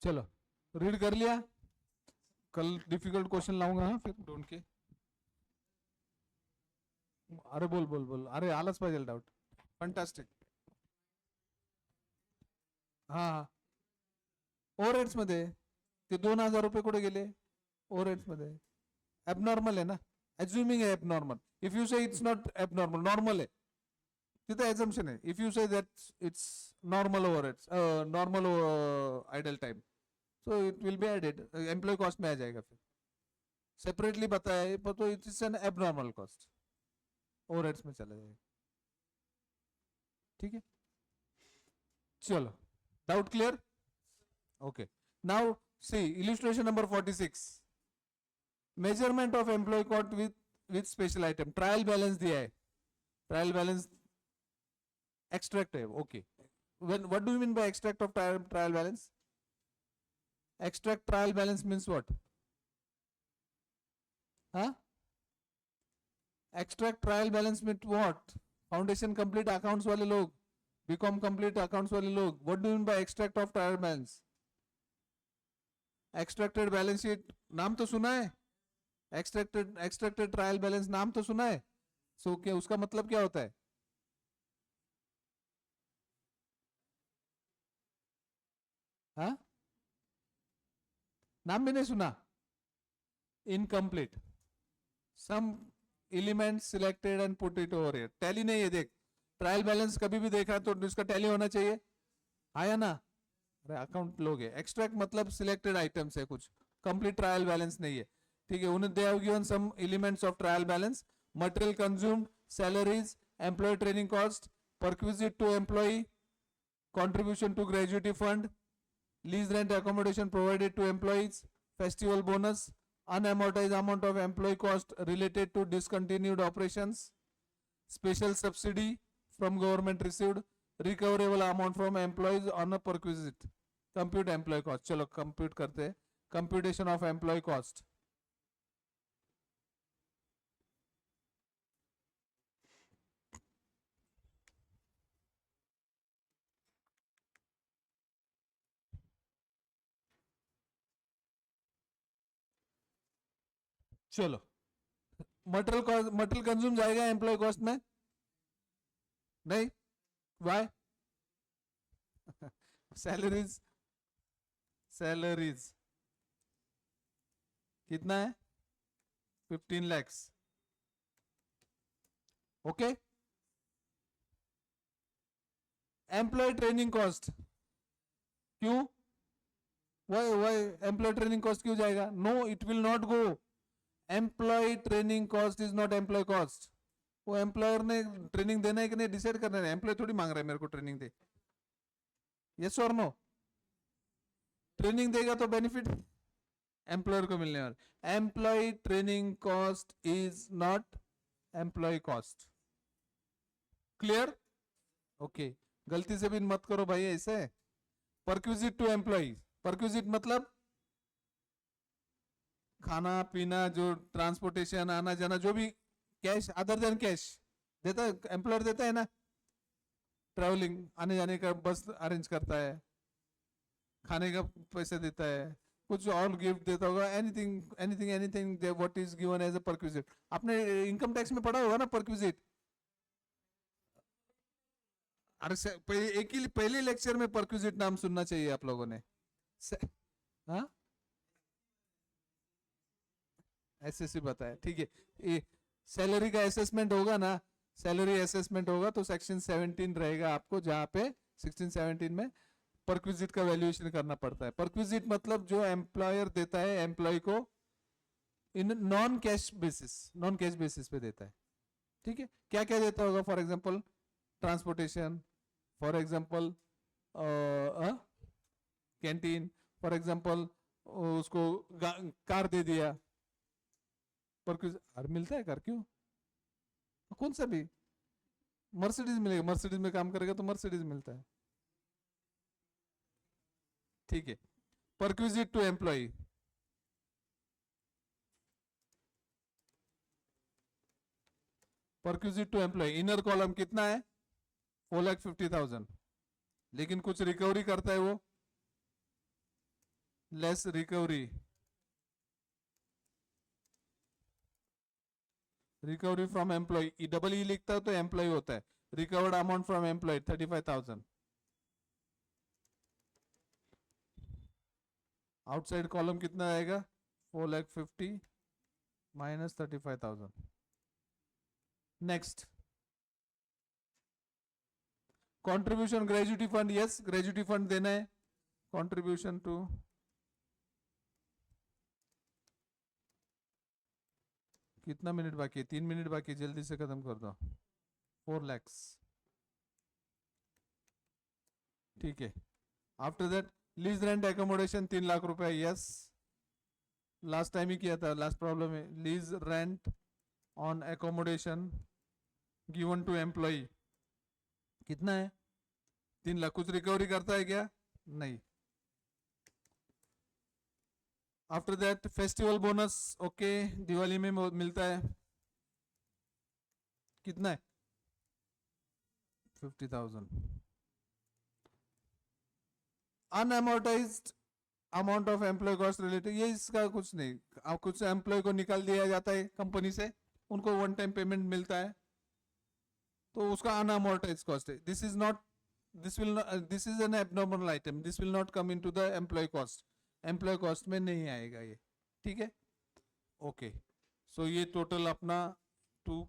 चलो रीड कर लिया. कल डिफिकल्ट क्वेश्चन लाऊंगा. हाँ फिर ढूंढ के. अरे बोल बोल बोल. अरे आलाच पाहिजे डाउट. फंटास्टिक. हा ओव्हरहेड्स मध्ये ते 2,000 रुपये कुठे गेले? ओव्हरहेड्स मध्ये. ऍबनॉर्मल आहे ना? अज्युमिंग आहे abnormal. If you say it's not abnormal, normal आहे तिथे एजम्पशन है. If you say that it's normal overheads, normal idle time, so it will be added, employee cost में आ जाएगा. फिर सेपरेटली बताया है तो it is an abnormal cost, overheads में चला जाएगा. ठीक है चलो. Doubt clear? Okay now see illustration number 46. Measurement of employee cost with special item. Trial balance दिया है. ट्रायल बैलेंस extract है. Okay, when what do you mean by extract of trial balance? Extract trial balance means what? Huh? Extract trial balance means what? Foundation complete accounts वाले लोग, BCom complete accounts वाले लोग, what do you mean by extract of trial balance? Extracted balance sheet नाम तो सुना है. extracted trial balance नाम तो सुना है. So क्या उसका मतलब क्या होता है? हाँ नाम भी नहीं सुना. Incomplete. Some element selected and put it over here. Tally नहीं है. देख ट्रायल बैलेंस कभी भी देखा तो इसका टैली होना चाहिए. आया ना? अरे अकाउंट लोग है. एक्सट्रैक्ट मतलब सिलेक्टेड आइटम्स है कुछ, कंप्लीट ट्रायल बैलेंस नहीं है. ठीक है. उन्हें they have given some elements of trial balance. Material consumed, salaries, employee training cost, perquisite to employee, contribution to gratuity fund, lease rent accommodation provided to employees, festival bonus, unamortized amount of employee cost related to discontinued operations, special subsidy from government received, recoverable amount from employees on a perquisite. Compute employee cost. चलो compute करते हैं. Computation of employee cost. चलो material consume जाएगा employee cost में? नहीं, why? Salaries, salaries कितना है? 15 lakhs. Okay. Employee training cost क्यों? वाई एम्प्लॉय ट्रेनिंग कॉस्ट क्यों जाएगा? No, it will not go. Employee training cost is not employee cost. वो एम्प्लॉयर ने ट्रेनिंग देना है कि नहीं डिसाइड करना है. एम्प्लॉय थोड़ी मांग रहा है मेरे को ट्रेनिंग दे. यस और नो? ट्रेनिंग देगा तो बेनिफिट एम्प्लॉयर को मिलने वाला. Employee training cost is not employee cost. Clear? Okay. गलती से भी मत करो भाई ऐसे. Perquisite to employee. परक्विजिट मतलब खाना पीना, जो ट्रांसपोर्टेशन, आना जाना, जो भी कैश अदर देन कैश देता है एम्प्लॉयर, देता है ना. ट्रैवलिंग, आने जाने का बस अरेंज करता है, खाने का पैसे देता है, कुछ और गिफ्ट देता होगा. Anything anything anything what is given as a perquisite. आपने इनकम टैक्स में पढ़ा होगा ना परक्विजिट. अरे एक ही पहले लेक्चर में परक्विजिट नाम सुनना चाहिए आप लोगों ने. हाँ, एसएससी बताया. ठीक है. सैलरी का असेसमेंट होगा ना, सैलरी असेसमेंट होगा तो सेक्शन 17 रहेगा आपको, जहां पे 16-17 में परक्विजिट का वैल्यूएशन करना पड़ता है. परक्विजिट मतलब जो एम्प्लॉयर देता है एम्प्लॉय को in non cash basis, non cash basis पे देता है. ठीक है. क्या क्या देता होगा? For example transportation, for example canteen, for example उसको कार दे दिया. परक्विजिट अरे मिलता है कार, क्यों? कौन सा भी मर्सिडीज मिलेगा, मर्सिडीज में काम करेगा तो मर्सिडीज मिलता है. ठीक है. Perquisite to employee. Perquisite to employee inner column कितना है? 4,50,000. लेकिन कुछ रिकवरी करता है वो, less recovery. Recovery from employee, double E लिखता है तो एम्प्लॉय होता है. Recovered amount from employee 35,000. Outside column कितना आएगा? 4,50,000 minus 35,000. Next, contribution gratuity fund. Yes, gratuity fund देना है. कंट्रीब्यूशन टू, कितना मिनट बाकी है? 3 मिनट बाकी है, जल्दी से खत्म कर दो. 4 lakhs. ठीक है. After that lease rent accommodation 3 lakh रुपए. यस, लास्ट टाइम ही किया था, लास्ट प्रॉब्लम है. Lease rent on accommodation given to employee कितना है? 3 लाख. कुछ रिकवरी करता है क्या? नहीं. After that festival bonus. Okay, Diwali में मिलता है. कितना है? 50,000. Unamortized amount of employee cost related, ये इसका कुछ नहीं. आप कुछ एम्प्लॉय को निकाल दिया जाता है कंपनी से, उनको वन टाइम पेमेंट मिलता है, तो उसका अनअमोर्टाइज कॉस्ट है. This is not, this is an abnormal item. This will not come into the employee cost. Employee cost में नहीं आएगा ये. ठीक है. ओके. सो ये टोटल अपना 2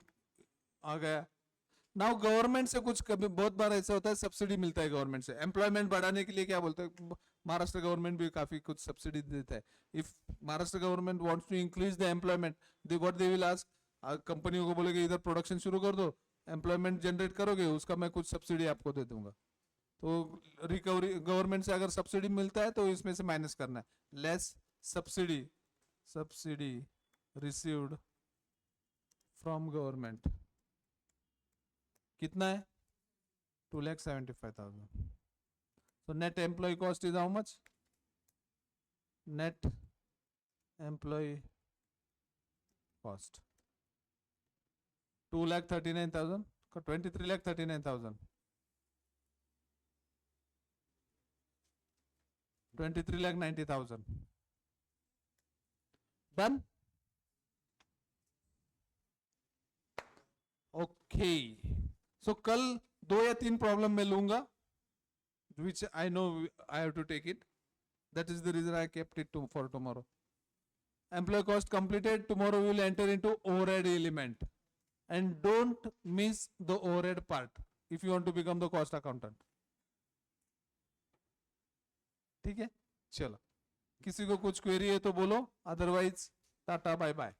आ गया. नाउ गवर्नमेंट से कुछ, कभी बहुत बार ऐसा होता है सब्सिडी मिलता है गवर्नमेंट से एम्प्लॉयमेंट बढ़ाने के लिए. क्या बोलते हैं, महाराष्ट्र गवर्नमेंट भी काफी कुछ सब्सिडी देता है. If Maharashtra government wants to increase the employment, they what they will ask कंपनियों को, बोलेगे इधर प्रोडक्शन शुरू कर दो, एम्प्लॉयमेंट जनरेट करोगे, उसका मैं कुछ सब्सिडी आपको दे दूंगा. तो रिकवरी गवर्नमेंट से अगर सब्सिडी मिलता है तो इसमें से माइनस करना है. Less subsidy, subsidy received from government कितना है? 2,75,000. So net employee cost is how much? Net employee cost 2,39,000. 23,39,000. 23,90,000. Done. Okay, सो कल 2 या 3 प्रॉब्लम मैं लूंगा, which I know I have to take it. That is the reason I kept it for tomorrow. Employee cost completed. Tomorrow we will enter into overhead element, and don't miss the overhead part if you want to become the cost accountant. ठीक है, चलो, किसी को कुछ query है तो बोलो, otherwise tata bye bye.